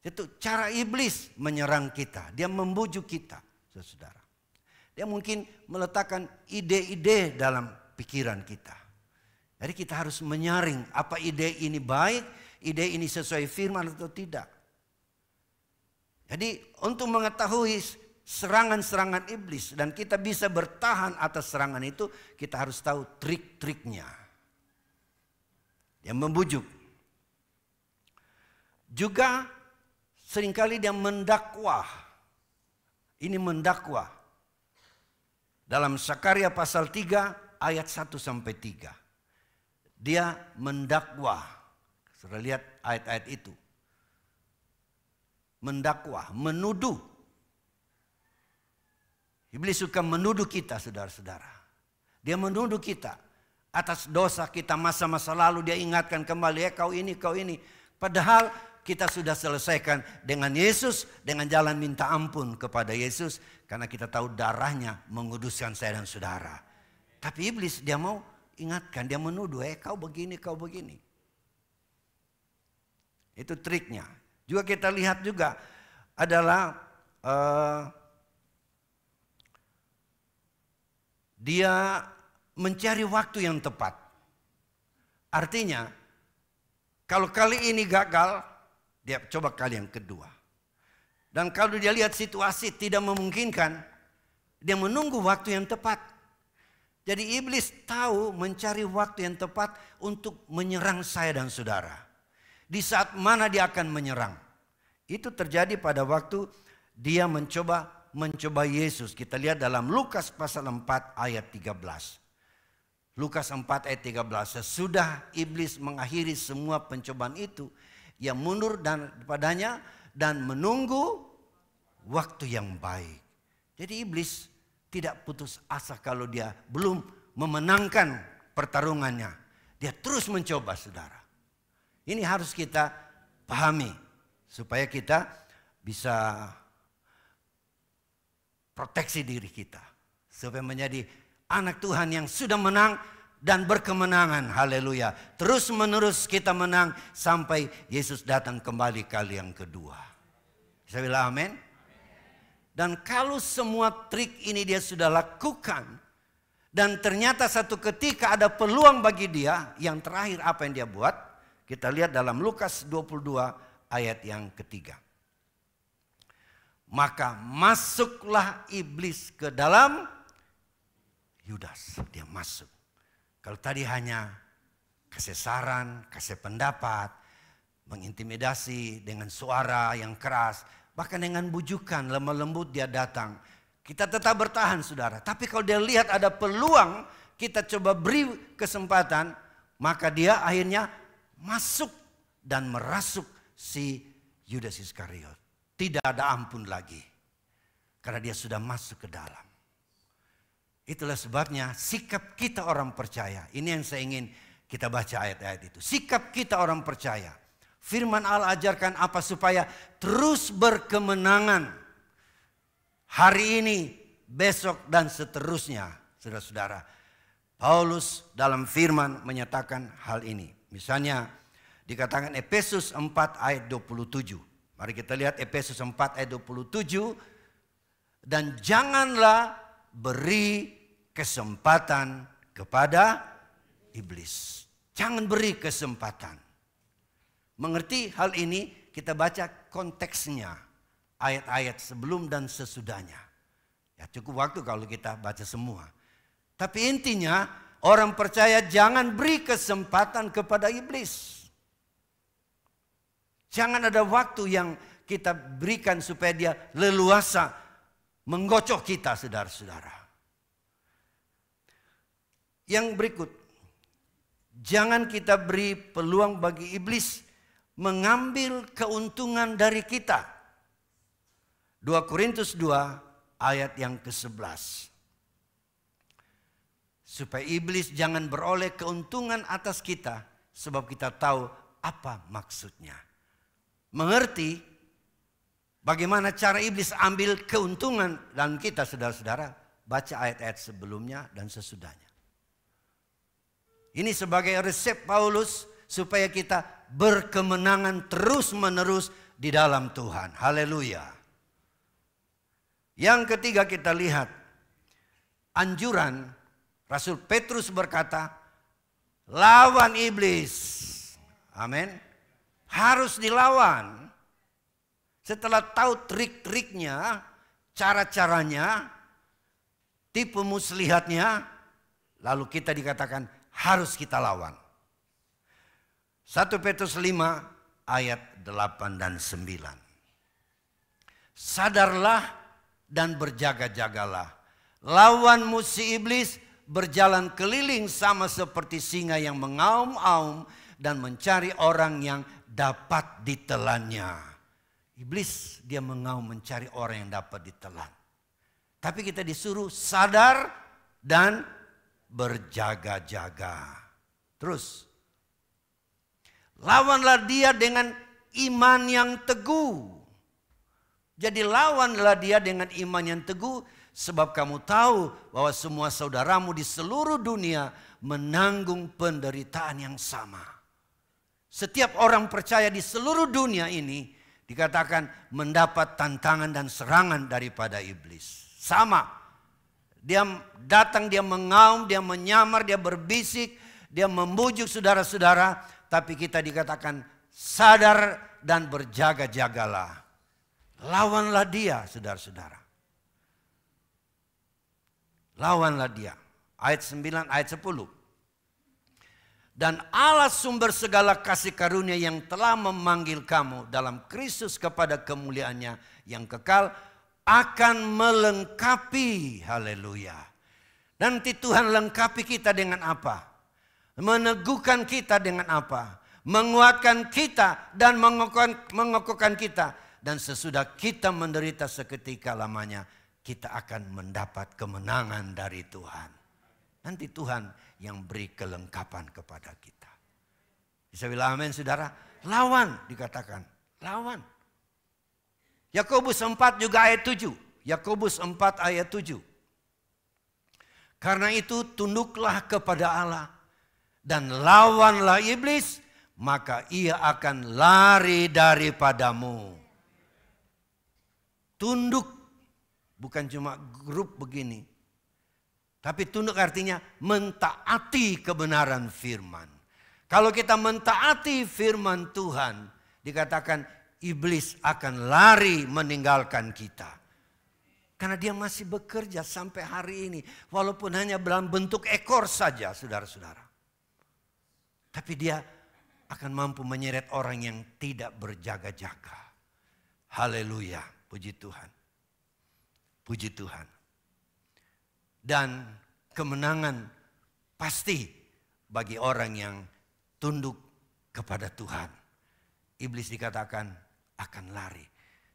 Itu cara iblis menyerang kita. Dia membujuk kita, saudara. Dia mungkin meletakkan ide-ide dalam pikiran kita. Jadi kita harus menyaring apa ide ini baik, ide ini sesuai firman atau tidak. Jadi untuk mengetahui serangan-serangan iblis dan kita bisa bertahan atas serangan itu, kita harus tahu trik-triknya. Dia membujuk. Juga seringkali dia mendakwah. Ini mendakwah. Dalam Sakaria pasal 3 ayat 1 sampai 3. Dia mendakwah. Sudah lihat ayat-ayat itu. Mendakwah, menuduh. Iblis suka menuduh kita, saudara-saudara. Dia menuduh kita atas dosa kita masa-masa lalu. Dia ingatkan kembali, ya kau ini, kau ini. Padahal kita sudah selesaikan dengan Yesus, dengan jalan minta ampun kepada Yesus. Karena kita tahu darahnya menguduskan saya dan saudara. Tapi iblis dia mau ingatkan, dia menuduh, kau begini, kau begini. Itu triknya. Juga kita lihat juga adalah dia mencari waktu yang tepat. Artinya kalau kali ini gagal, dia coba kali yang kedua. Dan kalau dia lihat situasi tidak memungkinkan, dia menunggu waktu yang tepat. Jadi iblis tahu mencari waktu yang tepat untuk menyerang saya dan saudara. Di saat mana dia akan menyerang. Itu terjadi pada waktu dia mencoba Yesus. Kita lihat dalam Lukas pasal 4 ayat 13. Lukas 4 ayat 13. Sesudah iblis mengakhiri semua pencobaan itu, ia mundur padanya dan menunggu waktu yang baik. Jadi iblis tidak putus asa kalau dia belum memenangkan pertarungannya. Dia terus mencoba, saudara. Ini harus kita pahami supaya kita bisa proteksi diri kita. Supaya menjadi anak Tuhan yang sudah menang dan berkemenangan. Haleluya. Terus menerus kita menang sampai Yesus datang kembali kali yang kedua. Bisa bilang amin? Dan kalau semua trik ini dia sudah lakukan, dan ternyata satu ketika ada peluang bagi dia, yang terakhir apa yang dia buat? Kita lihat dalam Lukas 22 ayat yang ketiga. Maka masuklah iblis ke dalam Yudas. Dia masuk. Kalau tadi hanya kasih saran, kasih pendapat, mengintimidasi dengan suara yang keras, bahkan dengan bujukan lemah lembut dia datang. Kita tetap bertahan, saudara. Tapi kalau dia lihat ada peluang, kita coba beri kesempatan, maka dia akhirnya masuk dan merasuk si Yudas Iskariot. Tidak ada ampun lagi. Karena dia sudah masuk ke dalam. Itulah sebabnya sikap kita orang percaya. Ini yang saya ingin kita baca ayat-ayat itu. Sikap kita orang percaya. Firman Allah ajarkan apa? Supaya terus berkemenangan hari ini, besok, dan seterusnya. Saudara-saudara, Paulus dalam firman menyatakan hal ini. Misalnya dikatakan Efesus 4 ayat 27. Mari kita lihat Efesus 4 ayat 27. Dan janganlah beri kesempatan kepada iblis. Jangan beri kesempatan. Mengerti hal ini, kita baca konteksnya, ayat-ayat sebelum dan sesudahnya. Ya, cukup waktu kalau kita baca semua. Tapi intinya, orang percaya jangan beri kesempatan kepada iblis. Jangan ada waktu yang kita berikan supaya dia leluasa menggocok kita, saudara-saudara. Yang berikut, jangan kita beri peluang bagi iblis mengambil keuntungan dari kita. 2 Korintus 2 ayat yang ke-11. Supaya iblis jangan beroleh keuntungan atas kita, sebab kita tahu apa maksudnya. Mengerti bagaimana cara iblis ambil keuntungan dalam kita, saudara-saudara? Baca ayat-ayat sebelumnya dan sesudahnya. Ini sebagai resep Paulus supaya kita berkemenangan terus-menerus di dalam Tuhan. Haleluya. Yang ketiga kita lihat anjuran Rasul Petrus berkata, lawan iblis. Amin. Harus dilawan. Setelah tahu trik-triknya, cara-caranya, tipu muslihatnya, lalu kita dikatakan harus kita lawan. 1 Petrus 5 ayat 8 dan 9. Sadarlah dan berjaga-jagalah. Lawan musuh iblis berjalan keliling sama seperti singa yang mengaum-aum dan mencari orang yang dapat ditelannya. Iblis dia mengaum mencari orang yang dapat ditelan. Tapi kita disuruh sadar dan berjaga-jaga. Terus, lawanlah dia dengan iman yang teguh. Jadi lawanlah dia dengan iman yang teguh, sebab kamu tahu bahwa semua saudaramu di seluruh dunia menanggung penderitaan yang sama. Setiap orang percaya di seluruh dunia ini dikatakan mendapat tantangan dan serangan daripada iblis. Sama. Dia datang, dia mengaum, dia menyamar, dia berbisik, dia membujuk saudara-saudara. Tapi kita dikatakan sadar dan berjaga-jagalah. Lawanlah dia, saudara-saudara. Lawanlah dia. Ayat 9, ayat 10. Dan Allah sumber segala kasih karunia yang telah memanggil kamu dalam Kristus kepada kemuliaannya yang kekal akan melengkapi. Haleluya. Nanti Tuhan lengkapi kita dengan apa? Meneguhkan kita dengan apa? Menguatkan kita dan mengokohkan kita. Dan sesudah kita menderita seketika lamanya, kita akan mendapat kemenangan dari Tuhan. Nanti Tuhan yang beri kelengkapan kepada kita. Bisa bilang amin, saudara? Lawan dikatakan. Lawan. Yakobus 4 juga ayat 7. Yakobus 4 ayat 7. Karena itu tunduklah kepada Allah dan lawanlah iblis, maka ia akan lari daripadamu. Tunduk bukan cuma grup begini. Tapi tunduk artinya mentaati kebenaran firman. Kalau kita mentaati firman Tuhan, dikatakan iblis akan lari meninggalkan kita. Karena dia masih bekerja sampai hari ini. Walaupun hanya dalam bentuk ekor saja, saudara-saudara. Tapi dia akan mampu menyeret orang yang tidak berjaga-jaga. Haleluya, puji Tuhan. Puji Tuhan. Dan kemenangan pasti bagi orang yang tunduk kepada Tuhan. Iblis dikatakan akan lari.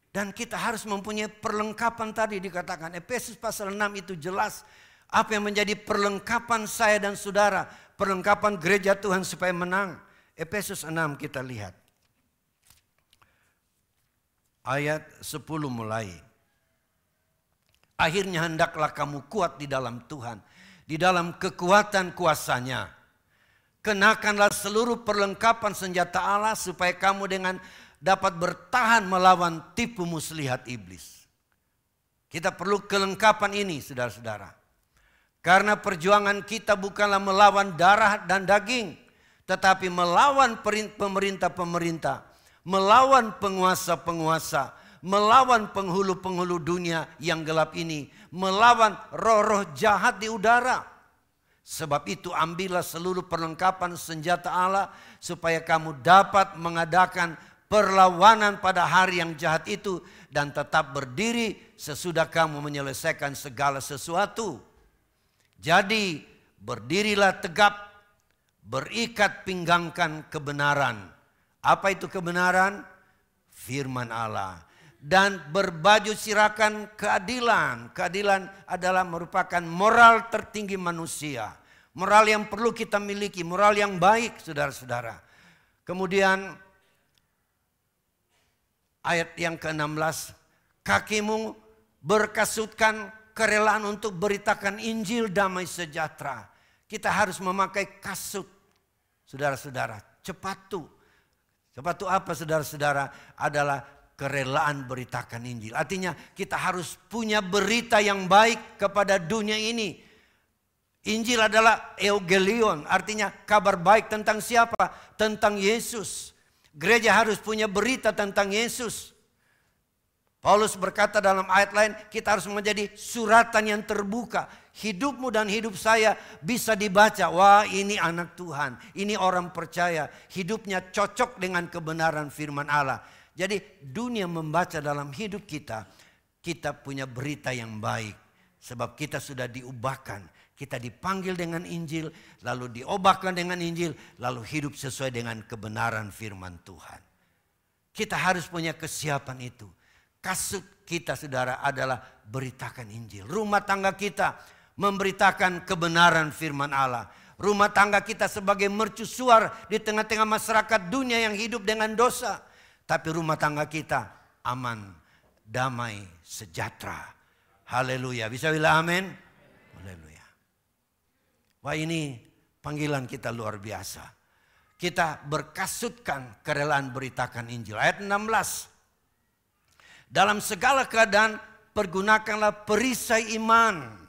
Dan kita harus mempunyai perlengkapan tadi dikatakan. Efesus pasal 6 itu jelas apa yang menjadi perlengkapan saya dan saudara. Perlengkapan gereja Tuhan supaya menang. Efesus 6 kita lihat. ayat 10 mulai. Akhirnya hendaklah kamu kuat di dalam Tuhan, di dalam kekuatan kuasa-Nya. Kenakanlah seluruh perlengkapan senjata Allah supaya kamu dapat bertahan melawan tipu muslihat iblis. Kita perlu kelengkapan ini, saudara-saudara. Karena perjuangan kita bukanlah melawan darah dan daging, tetapi melawan pemerintah-pemerintah, melawan penguasa-penguasa, melawan penghulu-penghulu dunia yang gelap ini, melawan roh-roh jahat di udara. Sebab itu ambillah seluruh perlengkapan senjata Allah supaya kamu dapat mengadakan perlawanan pada hari yang jahat itu dan tetap berdiri sesudah kamu menyelesaikan segala sesuatu. Jadi berdirilah tegap, berikat pinggangkan kebenaran. Apa itu kebenaran? Firman Allah. Dan berbaju sirakan keadilan. Keadilan adalah merupakan moral tertinggi manusia. Moral yang perlu kita miliki, moral yang baik, saudara-saudara. Kemudian ayat yang ke-16, kakimu berkasutkan kerelaan untuk beritakan Injil damai sejahtera. Kita harus memakai kasut, saudara-saudara. Sepatu. Sepatu apa, saudara-saudara? Adalah kerelaan beritakan Injil. Artinya kita harus punya berita yang baik kepada dunia ini. Injil adalah euangelion, artinya kabar baik tentang siapa? Tentang Yesus. Gereja harus punya berita tentang Yesus. Paulus berkata dalam ayat lain, kita harus menjadi suratan yang terbuka. Hidupmu dan hidup saya bisa dibaca. Wah, ini anak Tuhan, ini orang percaya. Hidupnya cocok dengan kebenaran firman Allah. Jadi dunia membaca dalam hidup kita, kita punya berita yang baik. Sebab kita sudah diubahkan. Kita dipanggil dengan Injil, lalu diubahkan dengan Injil, lalu hidup sesuai dengan kebenaran firman Tuhan. Kita harus punya kesiapan itu. Kasut kita, saudara, adalah beritakan Injil. Rumah tangga kita memberitakan kebenaran firman Allah. Rumah tangga kita sebagai mercusuar di tengah-tengah masyarakat dunia yang hidup dengan dosa. Tapi rumah tangga kita aman, damai, sejahtera. Haleluya. Bisa bilang amin? Haleluya. Wah, ini panggilan kita luar biasa. Kita berkasutkan kerelaan beritakan Injil. Ayat 16. Dalam segala keadaan pergunakanlah perisai iman.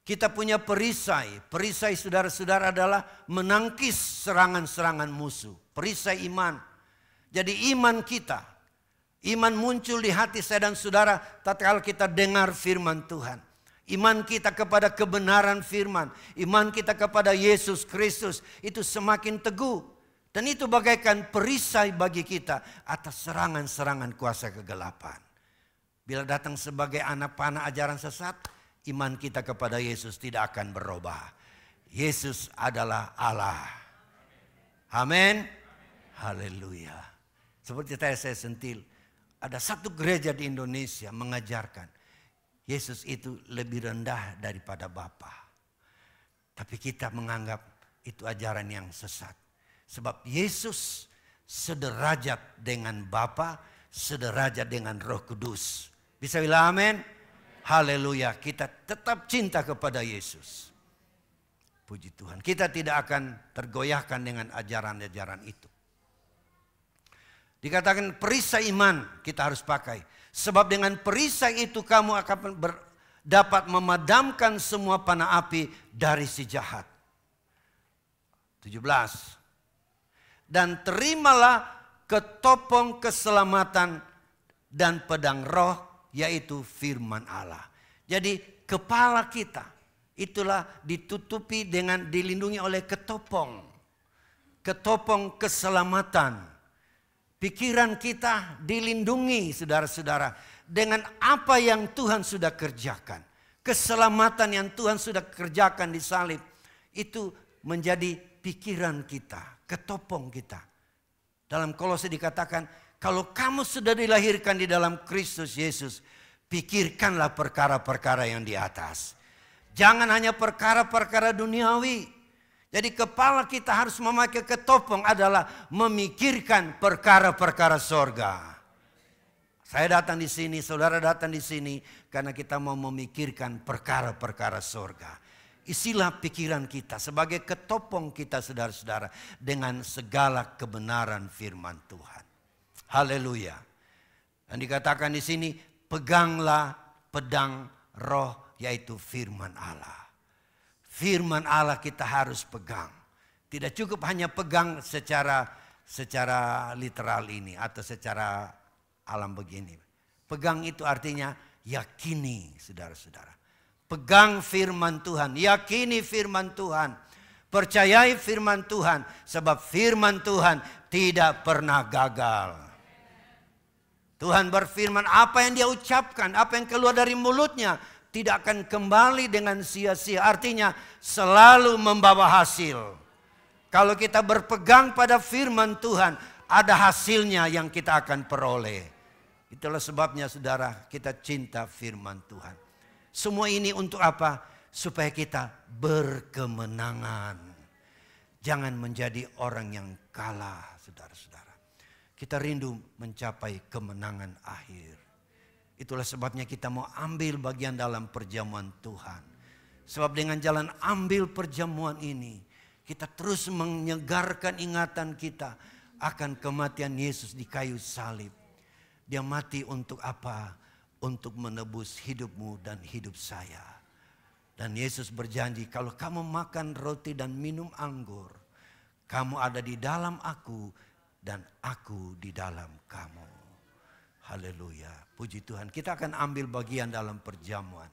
Kita punya perisai. Perisai, saudara-saudara, adalah menangkis serangan-serangan musuh. Perisai iman. Jadi iman kita. Iman muncul di hati saya dan saudara tatkala kita dengar firman Tuhan. Iman kita kepada kebenaran firman. Iman kita kepada Yesus Kristus. Itu semakin teguh. Dan itu bagaikan perisai bagi kita atas serangan-serangan kuasa kegelapan. Bila datang sebagai anak panah ajaran sesat, iman kita kepada Yesus tidak akan berubah. Yesus adalah Allah. Amin. Haleluya. Seperti saya sentil. Ada satu gereja di Indonesia mengajarkan Yesus itu lebih rendah daripada Bapa. Tapi kita menganggap itu ajaran yang sesat. Sebab Yesus sederajat dengan Bapa, sederajat dengan Roh Kudus. Bisa bilang amin? Haleluya. Kita tetap cinta kepada Yesus. Puji Tuhan. Kita tidak akan tergoyahkan dengan ajaran-ajaran itu. Dikatakan perisai iman kita harus pakai. Sebab dengan perisai itu kamu akan dapat memadamkan semua panah api dari si jahat. 17. Dan terimalah ketopong keselamatan dan pedang roh, yaitu firman Allah. Jadi kepala kita itulah ditutupi dengan dilindungi oleh ketopong. Ketopong keselamatan. Pikiran kita dilindungi, saudara-saudara, dengan apa yang Tuhan sudah kerjakan. Keselamatan yang Tuhan sudah kerjakan di salib. Itu menjadi pikiran kita, ketopong kita. Dalam Kolose dikatakan, kalau kamu sudah dilahirkan di dalam Kristus Yesus, pikirkanlah perkara-perkara yang di atas. Jangan hanya perkara-perkara duniawi. Jadi kepala kita harus memakai ketopong adalah memikirkan perkara-perkara sorga. Saya datang di sini, saudara datang di sini karena kita mau memikirkan perkara-perkara surga. Isilah pikiran kita sebagai ketopong kita saudara-saudara dengan segala kebenaran firman Tuhan. Haleluya. Dan dikatakan di sini, peganglah pedang roh yaitu firman Allah. Firman Allah kita harus pegang. Tidak cukup hanya pegang secara literal ini atau secara alam begini. Pegang itu artinya yakini saudara-saudara. Pegang firman Tuhan, yakini firman Tuhan. Percayai firman Tuhan, sebab firman Tuhan tidak pernah gagal. Tuhan berfirman, apa yang dia ucapkan, apa yang keluar dari mulutnya tidak akan kembali dengan sia-sia. Artinya selalu membawa hasil. Kalau kita berpegang pada firman Tuhan, ada hasilnya yang kita akan peroleh. Itulah sebabnya saudara, kita cinta firman Tuhan. Semua ini untuk apa? Supaya kita berkemenangan. Jangan menjadi orang yang kalah, saudara-saudara. Kita rindu mencapai kemenangan akhir. Itulah sebabnya kita mau ambil bagian dalam perjamuan Tuhan. Sebab dengan jalan ambil perjamuan ini, kita terus menyegarkan ingatan kita akan kematian Yesus di kayu salib. Dia mati untuk apa? Untuk menebus hidupmu dan hidup saya. Dan Yesus berjanji, kalau kamu makan roti dan minum anggur, kamu ada di dalam aku dan aku di dalam kamu. Haleluya, puji Tuhan. Kita akan ambil bagian dalam perjamuan.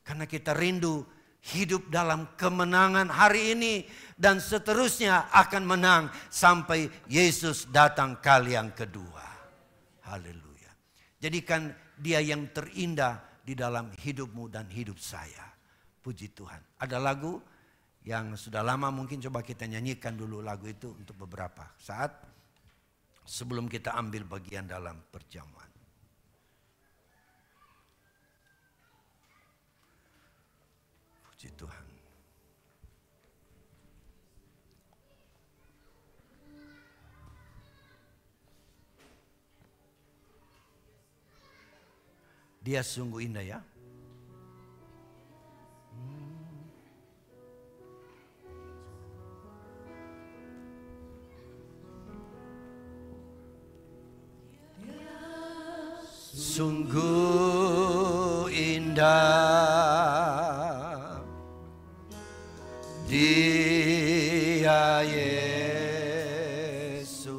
Karena kita rindu hidup dalam kemenangan hari ini dan seterusnya akan menang sampai Yesus datang kali yang kedua. Haleluya. Jadikan dia yang terindah di dalam hidupmu dan hidup saya. Puji Tuhan. Ada lagu yang sudah lama, mungkin coba kita nyanyikan dulu lagu itu untuk beberapa saat sebelum kita ambil bagian dalam perjamuan. Puji Tuhan. Dia sungguh indah ya. Sungguh indah Dia Yesus.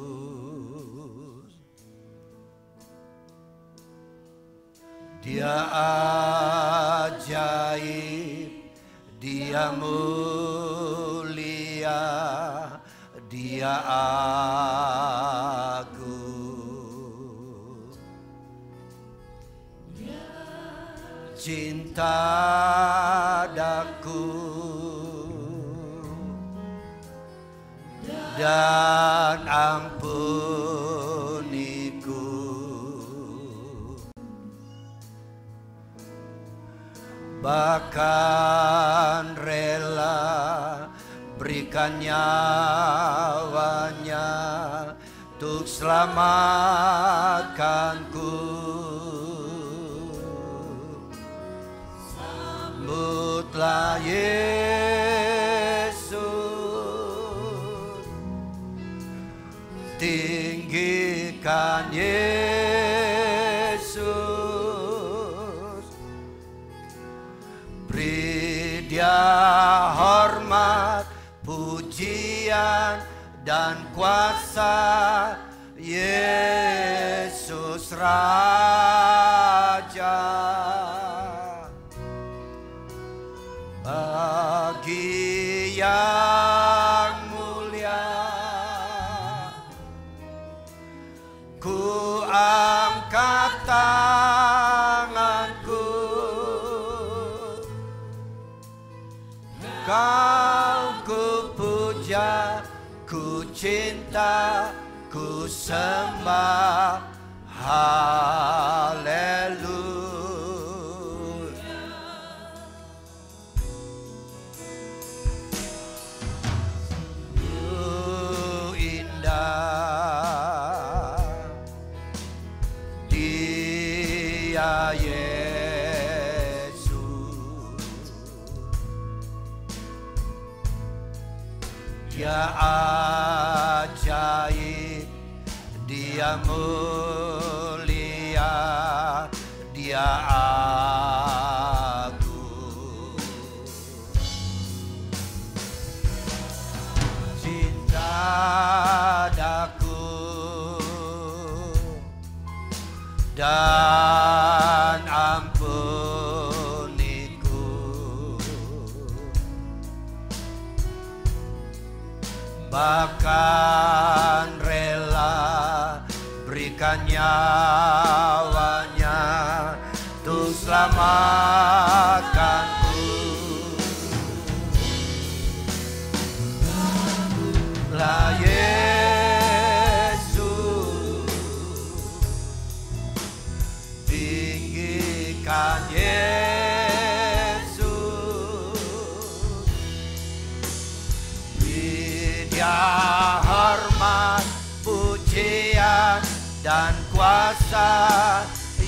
Dia ajaib, Dia mulia, Dia agung. Cinta daku dan ampuniku, bahkan rela berikan nyawanya untuk selamatkanku. Sambutlah Yesus, tinggikan Yesus, beri Dia hormat, pujian dan kuasa. Yesus Raja, bagi yang mulia ku angkat tanganku, Kau ku puja, ku cinta, ku sembah. Haleluya. Indah Dia Dia Yesus, Dia ajaib, Dia mulia, Dia agung. Cinta daku dan ampuniku, bahkan rela berikan nyawanya untuk selamatkanku. Lah Yesus, tinggikan Yesus, beri Dia hormat, pujian dan kuasa.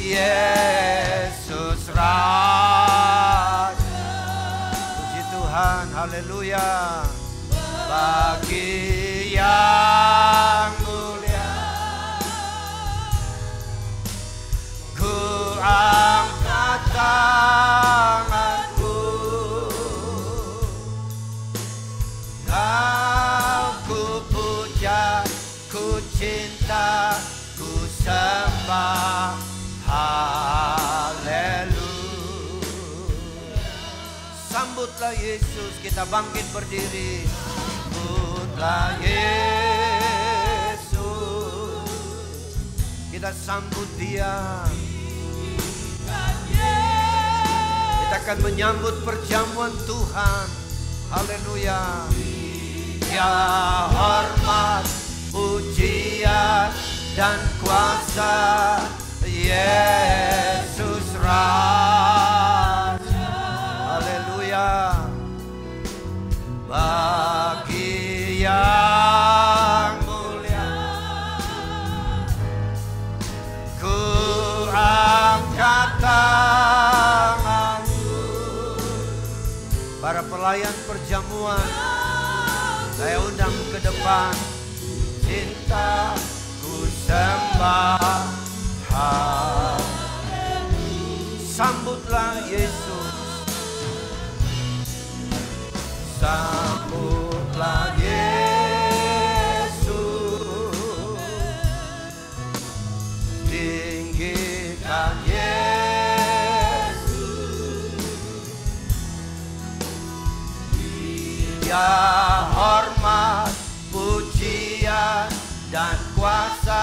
Yesus Raja. Puji Tuhan, haleluya. Bagi yang mulia, ku angkat tanganku, Kau ku puja, ku cinta, ku sembah. Haleluya. Sambutlah Yesus, kita bangkit berdiri. Sambutlah Yesus, kita sambut Dia. Kita akan menyambut perjamuan Tuhan. Haleluya. Ya hormat, pujian dan kuasa. Yesus Raja. Haleluya. Bagi yang mulia, ku angkat tanganku. Para pelayan perjamuan, saya undang ke depan. Cinta ku sembah. Sambutlah Yesus, sambutlah Yesus, tinggikan Yesus, Dia hormat, pujian dan kuasa.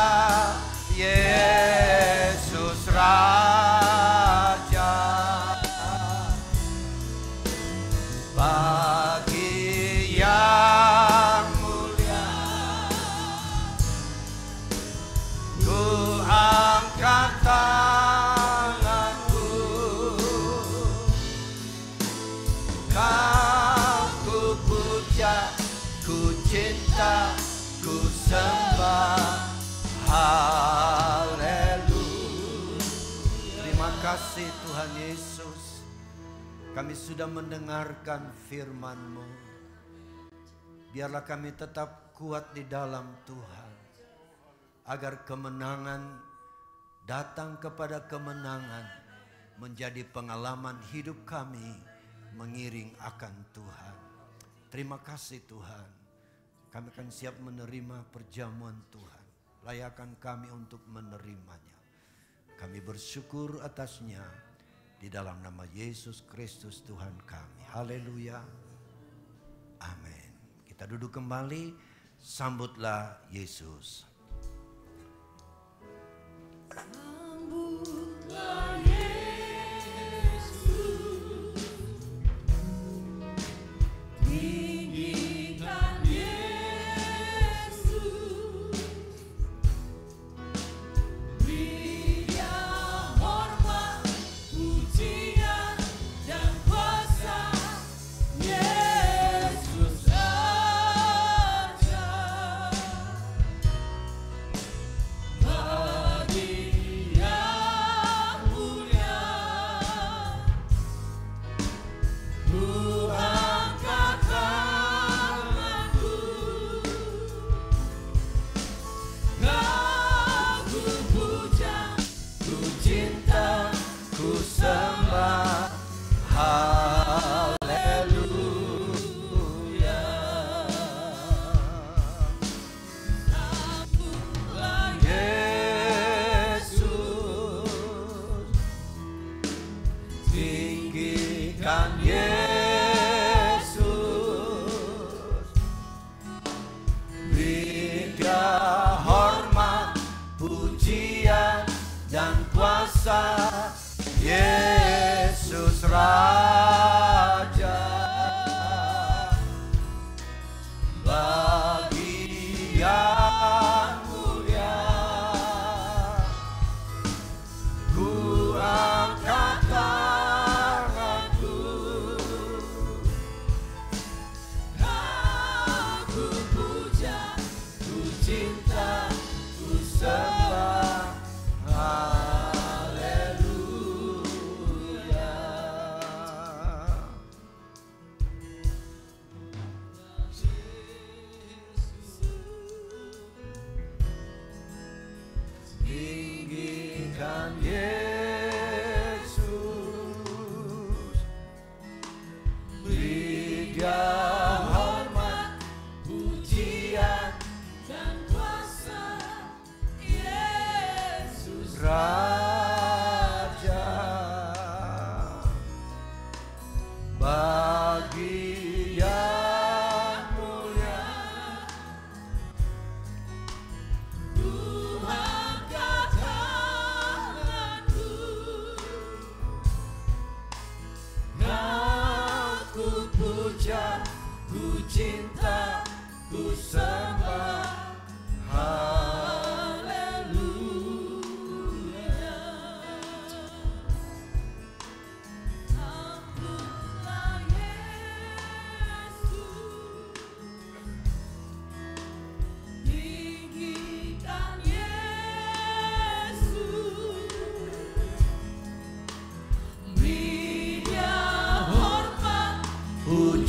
Yesus Raja. Bagi yang mulia, ku angkat tanganku, Kau ku puja, ku cinta, ku sembah. Haleluya. Terima kasih Tuhan Yesus, kami sudah mendengarkan firman-Mu. Biarlah kami tetap kuat di dalam Tuhan, agar kemenangan datang kepada kemenangan, menjadi pengalaman hidup kami mengiring akan Tuhan. Terima kasih Tuhan, kami akan siap menerima perjamuan Tuhan. Layakan kami untuk menerimanya. Kami bersyukur atasnya di dalam nama Yesus Kristus Tuhan kami. Haleluya. Amin. Kita duduk kembali, sambutlah Yesus. Sambutlah Yesus, tinggikan Yesus, beri Dia hormat, pujian dan kuasa. Yesus Raja. Bagi yang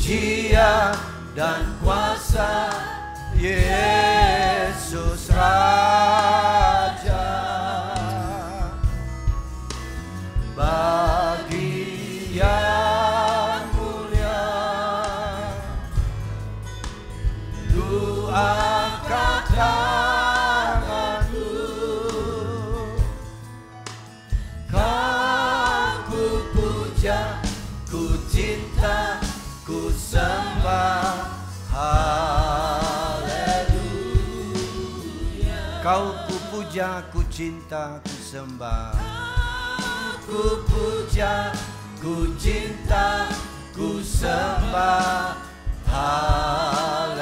pujian dan kuasa Yesus Raja. Bagian mulia ku angkat tanganku, kan ku puja, ku cinta, ku sembah, haleluya. Kau ku puja, ku cinta, ku sembah, ku puja, ku cinta, ku sembah, haleluya.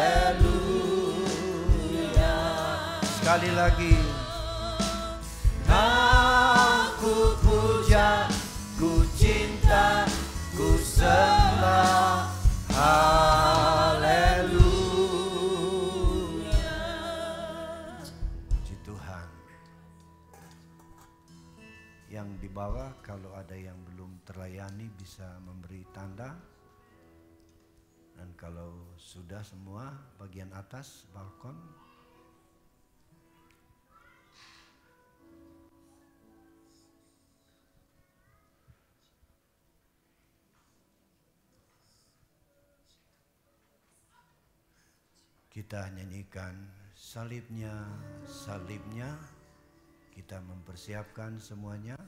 Sekali lagi. Aku puja, ku cinta, ku sembah, haleluya. Puji Tuhan. Yang di bawah kalau ada yang belum terlayani bisa memberi tanda. Dan kalau sudah semua bagian atas balkon. Kita nyanyikan salibnya, salibnya. Kita mempersiapkan semuanya.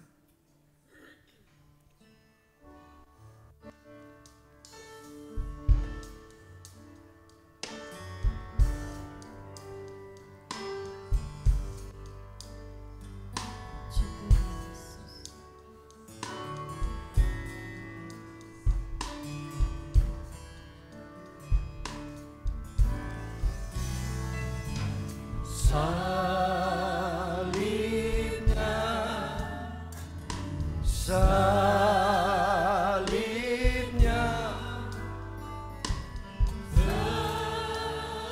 Salibnya, salibnya,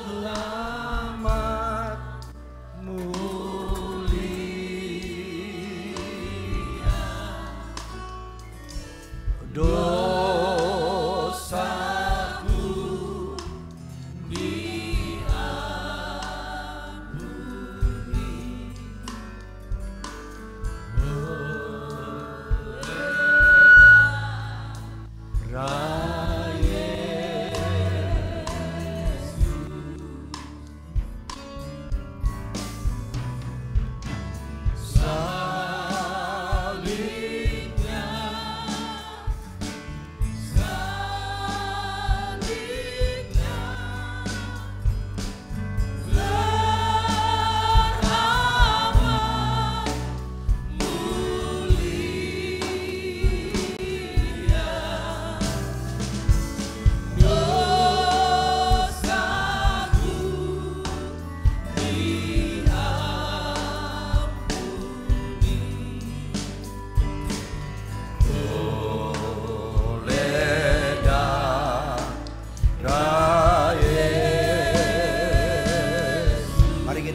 selamat mulia, dosaku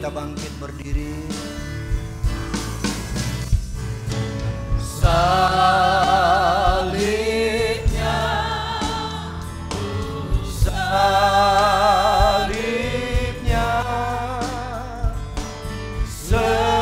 bangkit berdiri. Salibnya, salibnya, selamat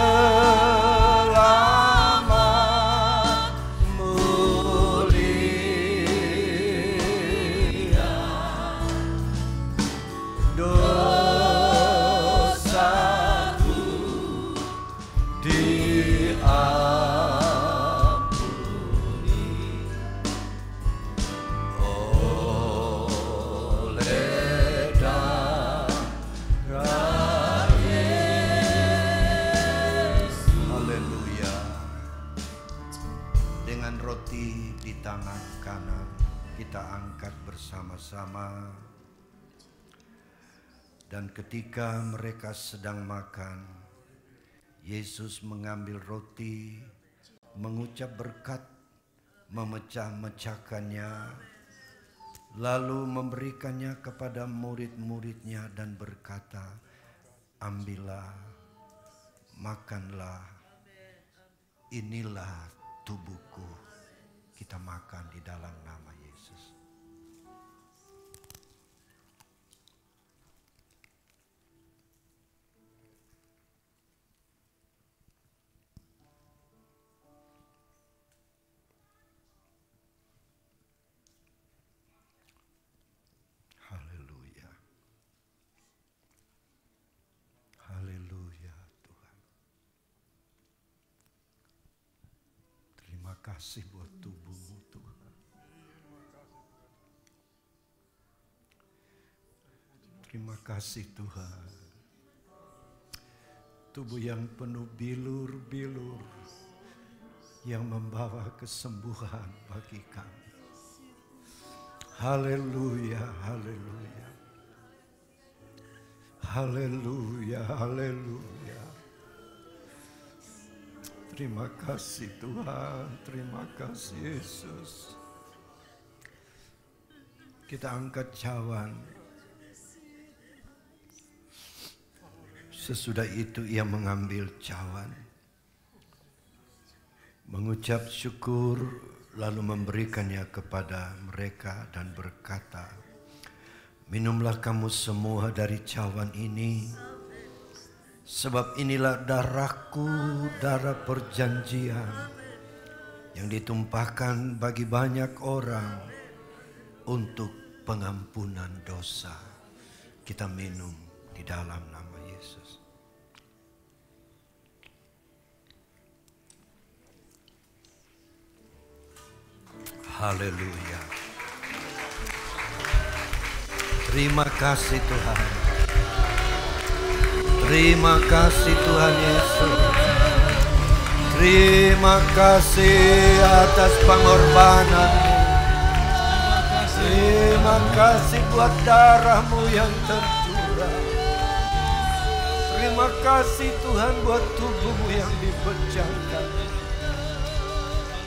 mulia, tangan kanan kita angkat bersama-sama. Dan ketika mereka sedang makan, Yesus mengambil roti, mengucap berkat, memecah-mecahkannya, lalu memberikannya kepada murid-muridnya dan berkata, ambillah, makanlah, inilah tubuhku. Kita makan di dalam nama Yesus. kasih buat tubuhmu Tuhan. Terima kasih Tuhan. Tubuh yang penuh bilur-bilur yang membawa kesembuhan bagi kami. Haleluya, haleluya. Haleluya, haleluya. Terima kasih Tuhan, terima kasih Yesus. Kita angkat cawan. Sesudah itu ia mengambil cawan, mengucap syukur, lalu memberikannya kepada mereka dan berkata, minumlah kamu semua dari cawan ini, sebab inilah darahku, darah perjanjian yang ditumpahkan bagi banyak orang untuk pengampunan dosa. Kita minum di dalam nama Yesus. Haleluya. Terima kasih Tuhan. Terima kasih Tuhan Yesus. Terima kasih atas pengorbanan-Mu. Terima kasih buat darah-Mu yang tercurah. Terima kasih Tuhan buat tubuh-Mu yang dipecahkan.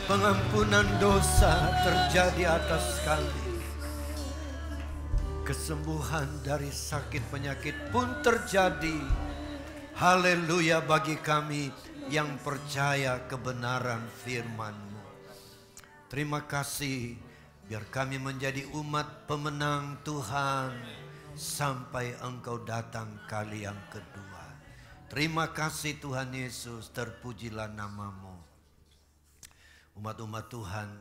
Pengampunan dosa terjadi atas kami. Kesembuhan dari sakit penyakit pun terjadi. Haleluya bagi kami yang percaya kebenaran firman-Mu. Terima kasih, biar kami menjadi umat pemenang Tuhan sampai Engkau datang kali yang kedua. Terima kasih Tuhan Yesus, terpujilah nama-Mu. Umat-umat Tuhan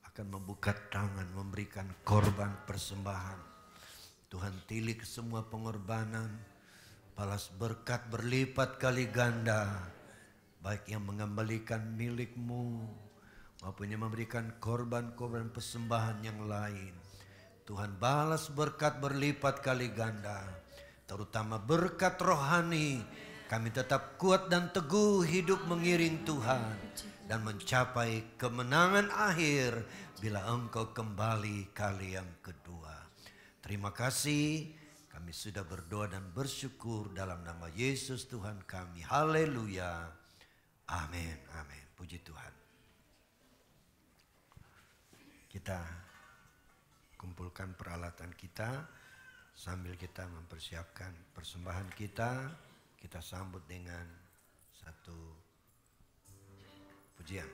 akan membuka tangan, memberikan korban persembahan. Tuhan tilik semua pengorbanan, balas berkat berlipat kali ganda, baik yang mengembalikan milik-Mu maupun yang memberikan korban-korban persembahan yang lain. Tuhan balas berkat berlipat kali ganda, terutama berkat rohani. Kami tetap kuat dan teguh hidup mengiring Tuhan dan mencapai kemenangan akhir bila Engkau kembali kali yang kedua. Terima kasih, kami sudah berdoa dan bersyukur dalam nama Yesus Tuhan kami. Haleluya. Amin, amin. Puji Tuhan. Kita kumpulkan peralatan kita sambil kita mempersiapkan persembahan kita. Kita sambut dengan satu pujian.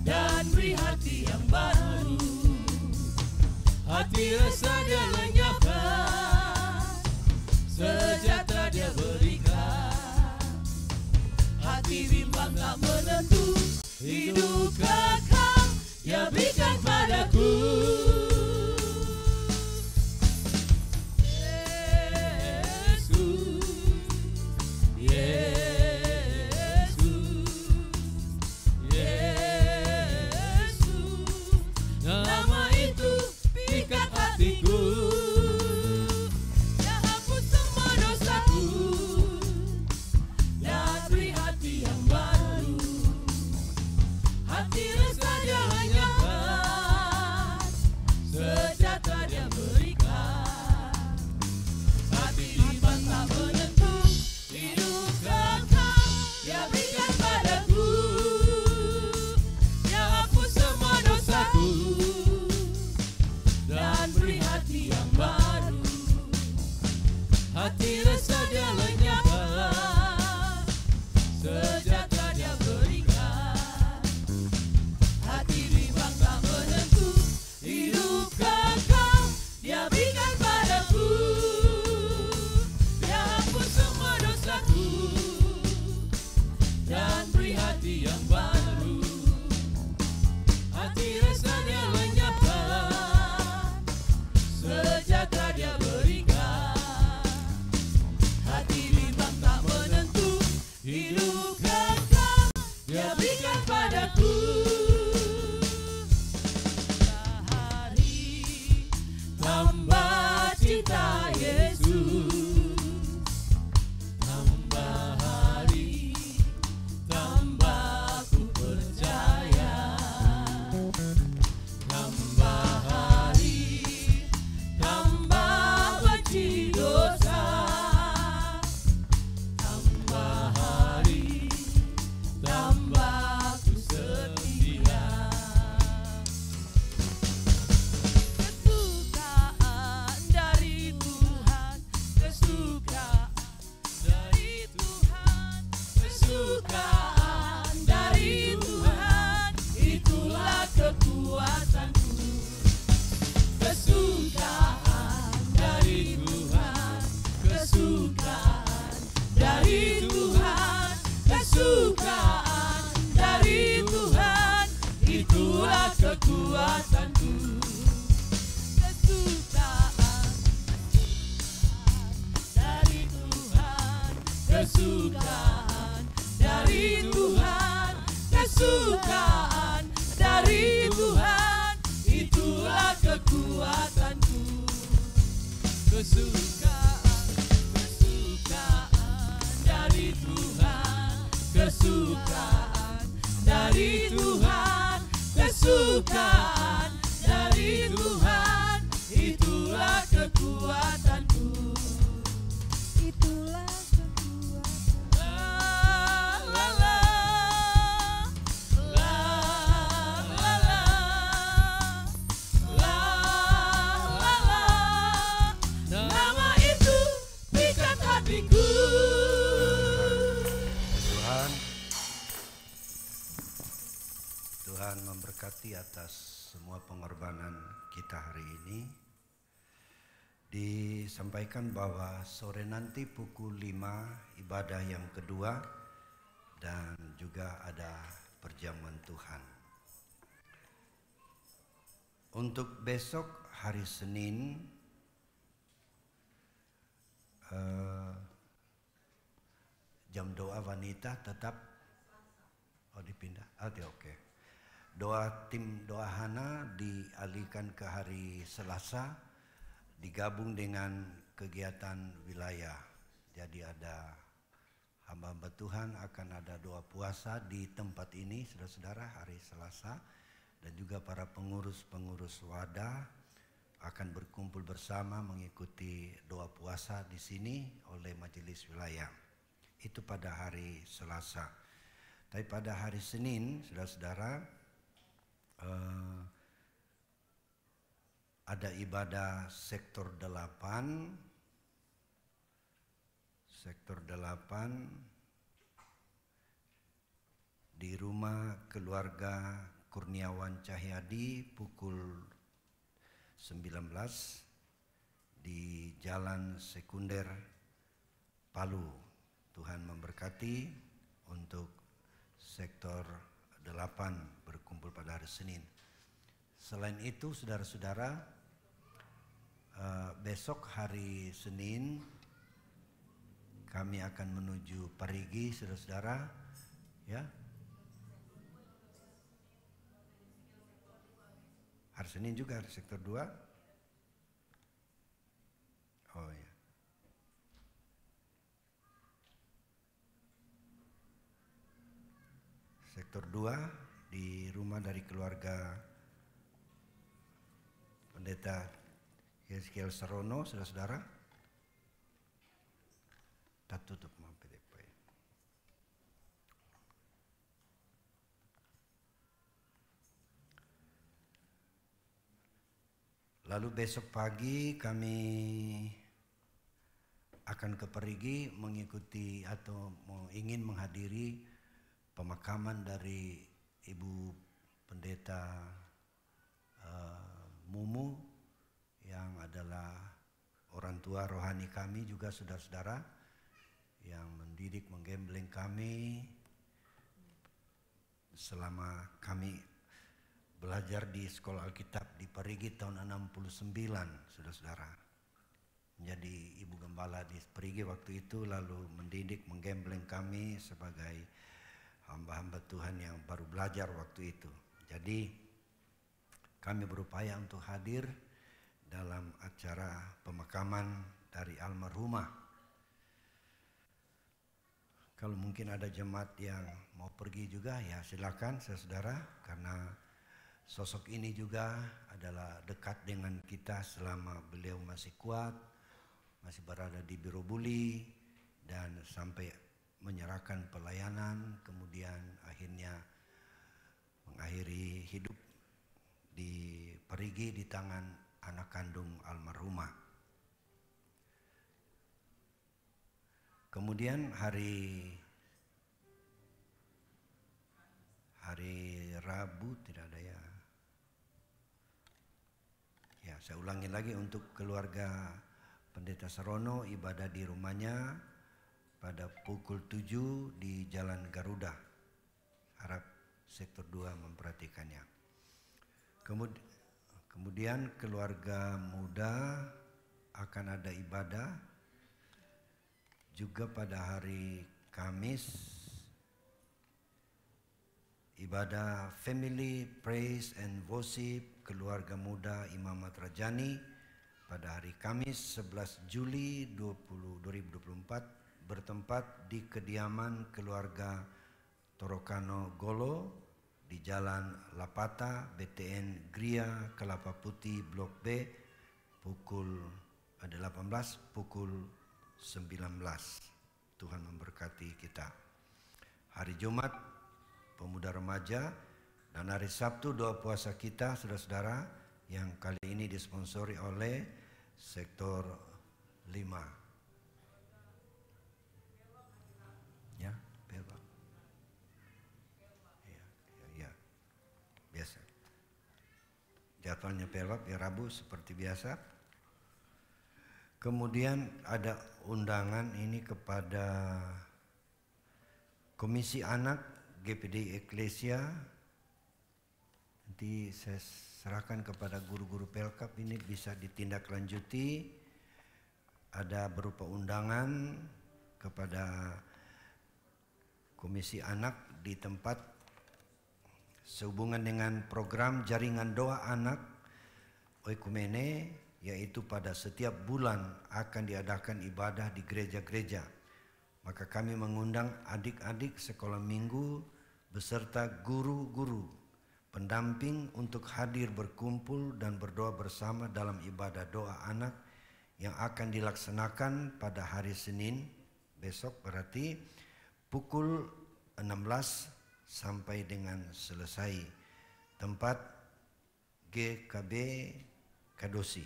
Dan beri hati yang baru, hati rasa dia lenyapkan, sejahtera dia berikan, hati bimbang tak menentu, hidup kekal dia berikan padaku. Nama itu pikat hatiku. kesukaan dari Tuhan, kesukaan dari Tuhan, itulah kekuatanku. Kesukaan, kesukaan dari Tuhan, kesukaan dari Tuhan, kesukaan dari Tuhan, itulah kekuatanku. Itulah kekuatan. La la la, la la la, la la la. Nama itu pikat hatiku. Tuhan, Tuhan memberkati atas semua pengorbanan kita hari ini. Disampaikan bahwa sore nanti pukul 5 ibadah yang kedua dan juga ada perjamuan Tuhan. Untuk besok hari Senin jam doa wanita tetap dipindah. Oke. Tim doa Hana dialihkan ke hari Selasa, digabung dengan kegiatan wilayah. Jadi ada hamba-hamba Tuhan akan ada doa puasa di tempat ini, saudara-saudara, hari Selasa, dan juga para pengurus-pengurus wadah akan berkumpul bersama mengikuti doa puasa di sini oleh majelis wilayah. Itu pada hari Selasa. Tapi pada hari Senin, saudara-saudara, ada ibadah sektor 8 di rumah keluarga Kurniawan Cahyadi pukul 19 di Jalan Sekunder Palu. Tuhan memberkati untuk sektor 8 berkumpul pada hari Senin. Selain itu, saudara-saudara, besok hari Senin kami akan menuju Parigi, saudara-saudara, ya. Hari Senin juga ada sektor 2. Oh ya. Sektor 2 di rumah dari keluarga Pendeta Yeskiel Sarono, saudara-saudara. Tak tutup PDP. Lalu besok pagi kami akan ke Parigi mengikuti atau ingin menghadiri pemakaman dari Ibu Pendeta Mumu yang adalah orang tua rohani kami juga, saudara-saudara, yang mendidik, menggembleng kami selama kami belajar di sekolah Alkitab di Parigi tahun 69, saudara-saudara. Menjadi ibu gembala di Parigi waktu itu, lalu mendidik, menggembleng kami sebagai hamba-hamba Tuhan yang baru belajar waktu itu. Jadi kami berupaya untuk hadir dalam acara pemakaman dari almarhumah. Kalau mungkin ada jemaat yang mau pergi juga, ya silakan saudara, karena sosok ini juga adalah dekat dengan kita selama beliau masih kuat, masih berada di Biro Buli, dan sampai menyerahkan pelayanan, kemudian akhirnya mengakhiri hidup di Parigi di tangan anak kandung almarhumah. Kemudian hari Rabu tidak ada ya. Ya, saya ulangi lagi untuk keluarga Pendeta Sarono, ibadah di rumahnya pada pukul 7 di Jalan Garuda. Harap sektor 2 memperhatikannya. Kemudian keluarga muda akan ada ibadah juga pada hari Kamis ibadah Family Praise and Worship Keluarga Muda Imamat Rajani pada hari Kamis 11 Juli 2024 bertempat di kediaman keluarga Torokano Golo di Jalan Lapata, BTN Gria, Kelapa Putih, Blok B, pukul 18, pukul 19. Tuhan memberkati kita. Hari Jumat, pemuda remaja, dan hari Sabtu doa puasa kita, saudara-saudara, yang kali ini disponsori oleh Sektor 5. Ya, Pelwap. Ya, biasa. Jadwalnya Pelwap ya Rabu seperti biasa. Kemudian ada undangan ini kepada Komisi Anak GPD Eklesia. Nanti saya serahkan kepada guru-guru Pelkap, ini bisa ditindaklanjuti. Ada berupa undangan kepada Komisi Anak di tempat sehubungan dengan program jaringan doa anak Oikumene, yaitu pada setiap bulan akan diadakan ibadah di gereja-gereja. Maka kami mengundang adik-adik sekolah minggu beserta guru-guru pendamping untuk hadir berkumpul dan berdoa bersama dalam ibadah doa anak yang akan dilaksanakan pada hari Senin besok, berarti pukul 16 sampai dengan selesai. Tempat GKB Kadosi,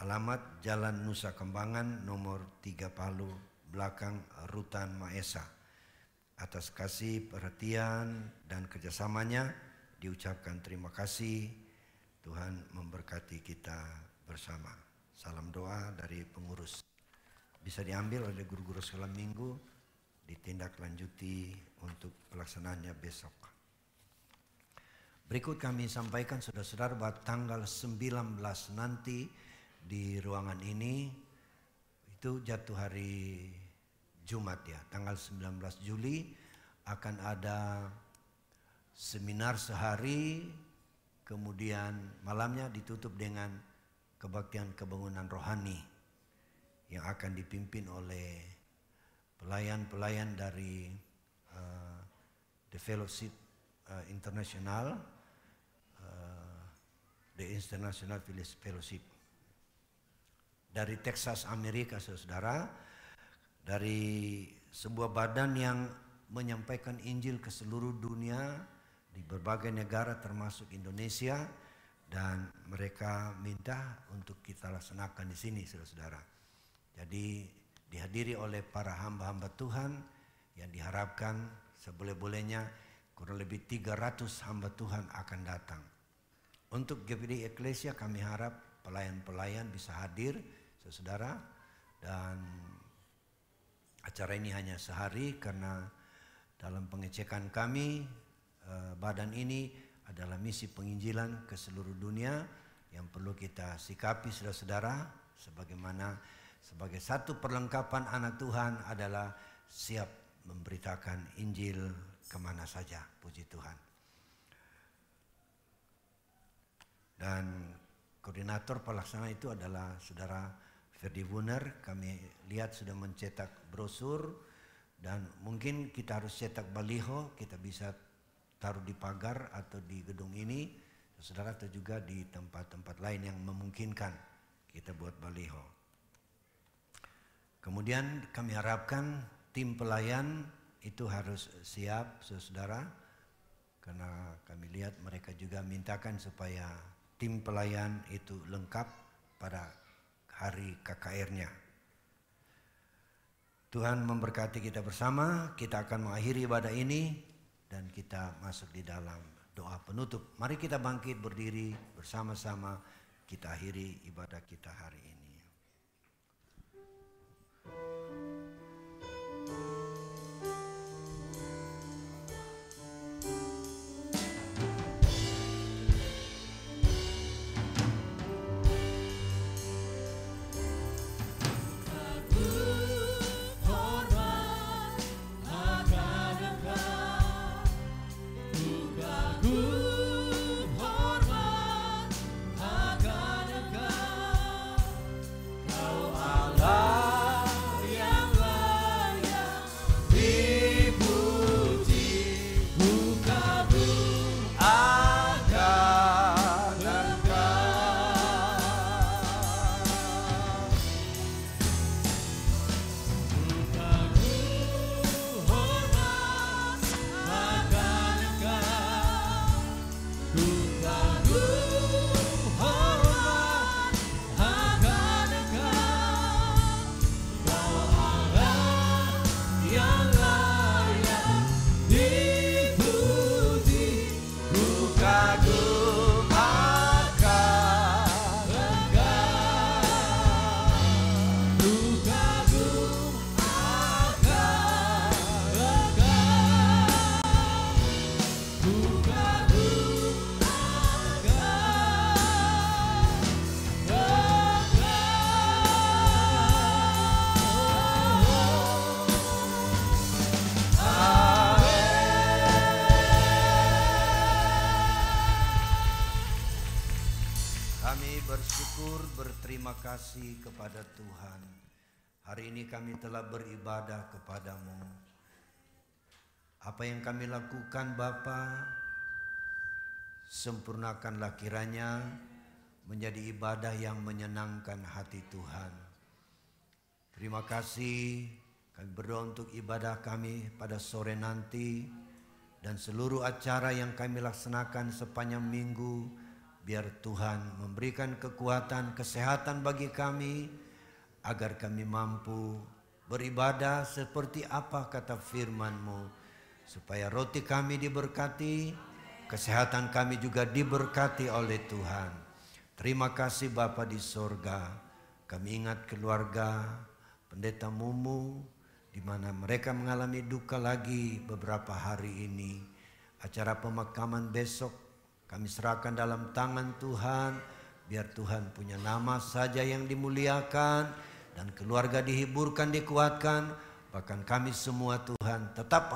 alamat Jalan Nusa Kembangan nomor 3 Palu, belakang Rutan Maesa. Atas kasih, perhatian, dan kerjasamanya diucapkan terima kasih. Tuhan memberkati kita bersama. Salam doa dari pengurus. Bisa diambil oleh guru-guru sekolah minggu, ditindaklanjuti untuk pelaksanaannya besok. Berikut kami sampaikan saudara-saudara bahwa tanggal 19 nanti di ruangan ini, itu jatuh hari Jumat ya, tanggal 19 Juli akan ada seminar sehari, kemudian malamnya ditutup dengan kebaktian kebangunan rohani yang akan dipimpin oleh pelayan-pelayan dari The Fellowship International, The International Fellowship dari Texas, Amerika, saudara, dari sebuah badan yang menyampaikan Injil ke seluruh dunia di berbagai negara termasuk Indonesia, dan mereka minta untuk kita laksanakan di sini, saudara-saudara. Jadi dihadiri oleh para hamba-hamba Tuhan yang diharapkan seboleh-bolehnya kurang lebih 300 hamba Tuhan akan datang. Untuk GPD Eklesia kami harap pelayan-pelayan bisa hadir, saudara, dan acara ini hanya sehari karena dalam pengecekan kami badan ini adalah misi penginjilan ke seluruh dunia yang perlu kita sikapi, saudara-saudara, sebagaimana sebagai satu perlengkapan anak Tuhan adalah siap memberitakan Injil kemana saja, puji Tuhan. Dan koordinator pelaksana itu adalah saudara Ferdi Wuner. Kami lihat sudah mencetak brosur, dan mungkin kita harus cetak baliho, kita bisa taruh di pagar atau di gedung ini, saudara, atau juga di tempat-tempat lain yang memungkinkan kita buat baliho. Kemudian kami harapkan tim pelayan itu harus siap, saudara, karena kami lihat mereka juga mintakan supaya tim pelayan itu lengkap pada hari KKR-nya. Tuhan memberkati kita bersama. Kita akan mengakhiri ibadah ini dan kita masuk di dalam doa penutup. Mari kita bangkit berdiri bersama-sama, kita akhiri ibadah kita hari ini. Aku bersyukur, berterima kasih kepada Tuhan. Hari ini kami telah beribadah kepadamu. Apa yang kami lakukan Bapa, sempurnakanlah kiranya menjadi ibadah yang menyenangkan hati Tuhan. Terima kasih, kami berdoa untuk ibadah kami pada sore nanti dan seluruh acara yang kami laksanakan sepanjang minggu. Biar Tuhan memberikan kekuatan, kesehatan bagi kami agar kami mampu beribadah seperti apa kata firman-Mu, supaya roti kami diberkati, kesehatan kami juga diberkati oleh Tuhan. Terima kasih Bapa di sorga. Kami ingat keluarga Pendeta Mumu, di mana mereka mengalami duka lagi beberapa hari ini. Acara pemakaman besok kami serahkan dalam tangan Tuhan. Biar Tuhan punya nama saja yang dimuliakan dan keluarga dihiburkan, dikuatkan. Bahkan kami semua Tuhan tetap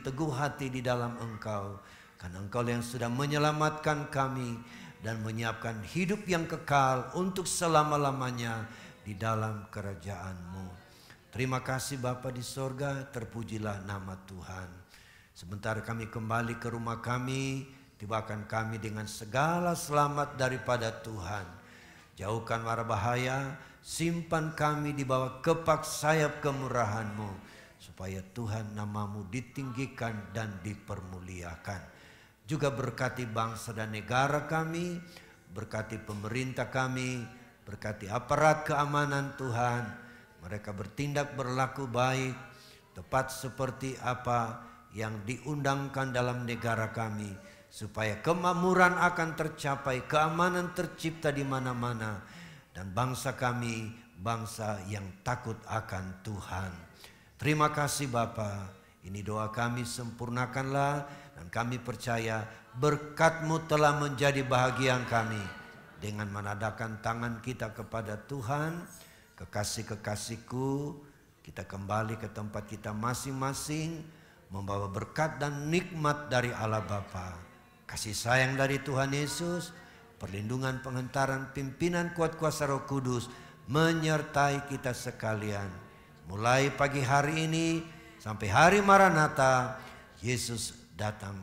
teguh hati di dalam Engkau. Karena Engkau yang sudah menyelamatkan kami dan menyiapkan hidup yang kekal untuk selama-lamanya di dalam kerajaan-Mu. Terima kasih Bapa di sorga, terpujilah nama Tuhan. Sebentar kami kembali ke rumah kami, tibakan kami dengan segala selamat daripada Tuhan. Jauhkan mara bahaya, simpan kami di bawah kepak sayap kemurahan-Mu, supaya Tuhan nama-Mu ditinggikan dan dipermuliakan. Juga berkati bangsa dan negara kami, berkati pemerintah kami, berkati aparat keamanan Tuhan. Mereka bertindak berlaku baik, tepat seperti apa yang diundangkan dalam negara kami, supaya kemakmuran akan tercapai, keamanan tercipta di mana-mana, dan bangsa kami bangsa yang takut akan Tuhan. Terima kasih Bapa. Ini doa kami, sempurnakanlah, dan kami percaya berkat-Mu telah menjadi bahagian kami. Dengan menadahkan tangan kita kepada Tuhan, kekasih-kekasihku, kita kembali ke tempat kita masing-masing, membawa berkat dan nikmat dari Allah Bapa, kasih sayang dari Tuhan Yesus, perlindungan, penghantaran, pimpinan kuat kuasa Roh Kudus menyertai kita sekalian. Mulai pagi hari ini sampai hari Maranatha, Yesus datang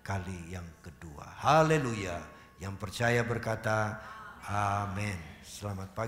kali yang kedua. Haleluya. Yang percaya berkata amin. Selamat pagi.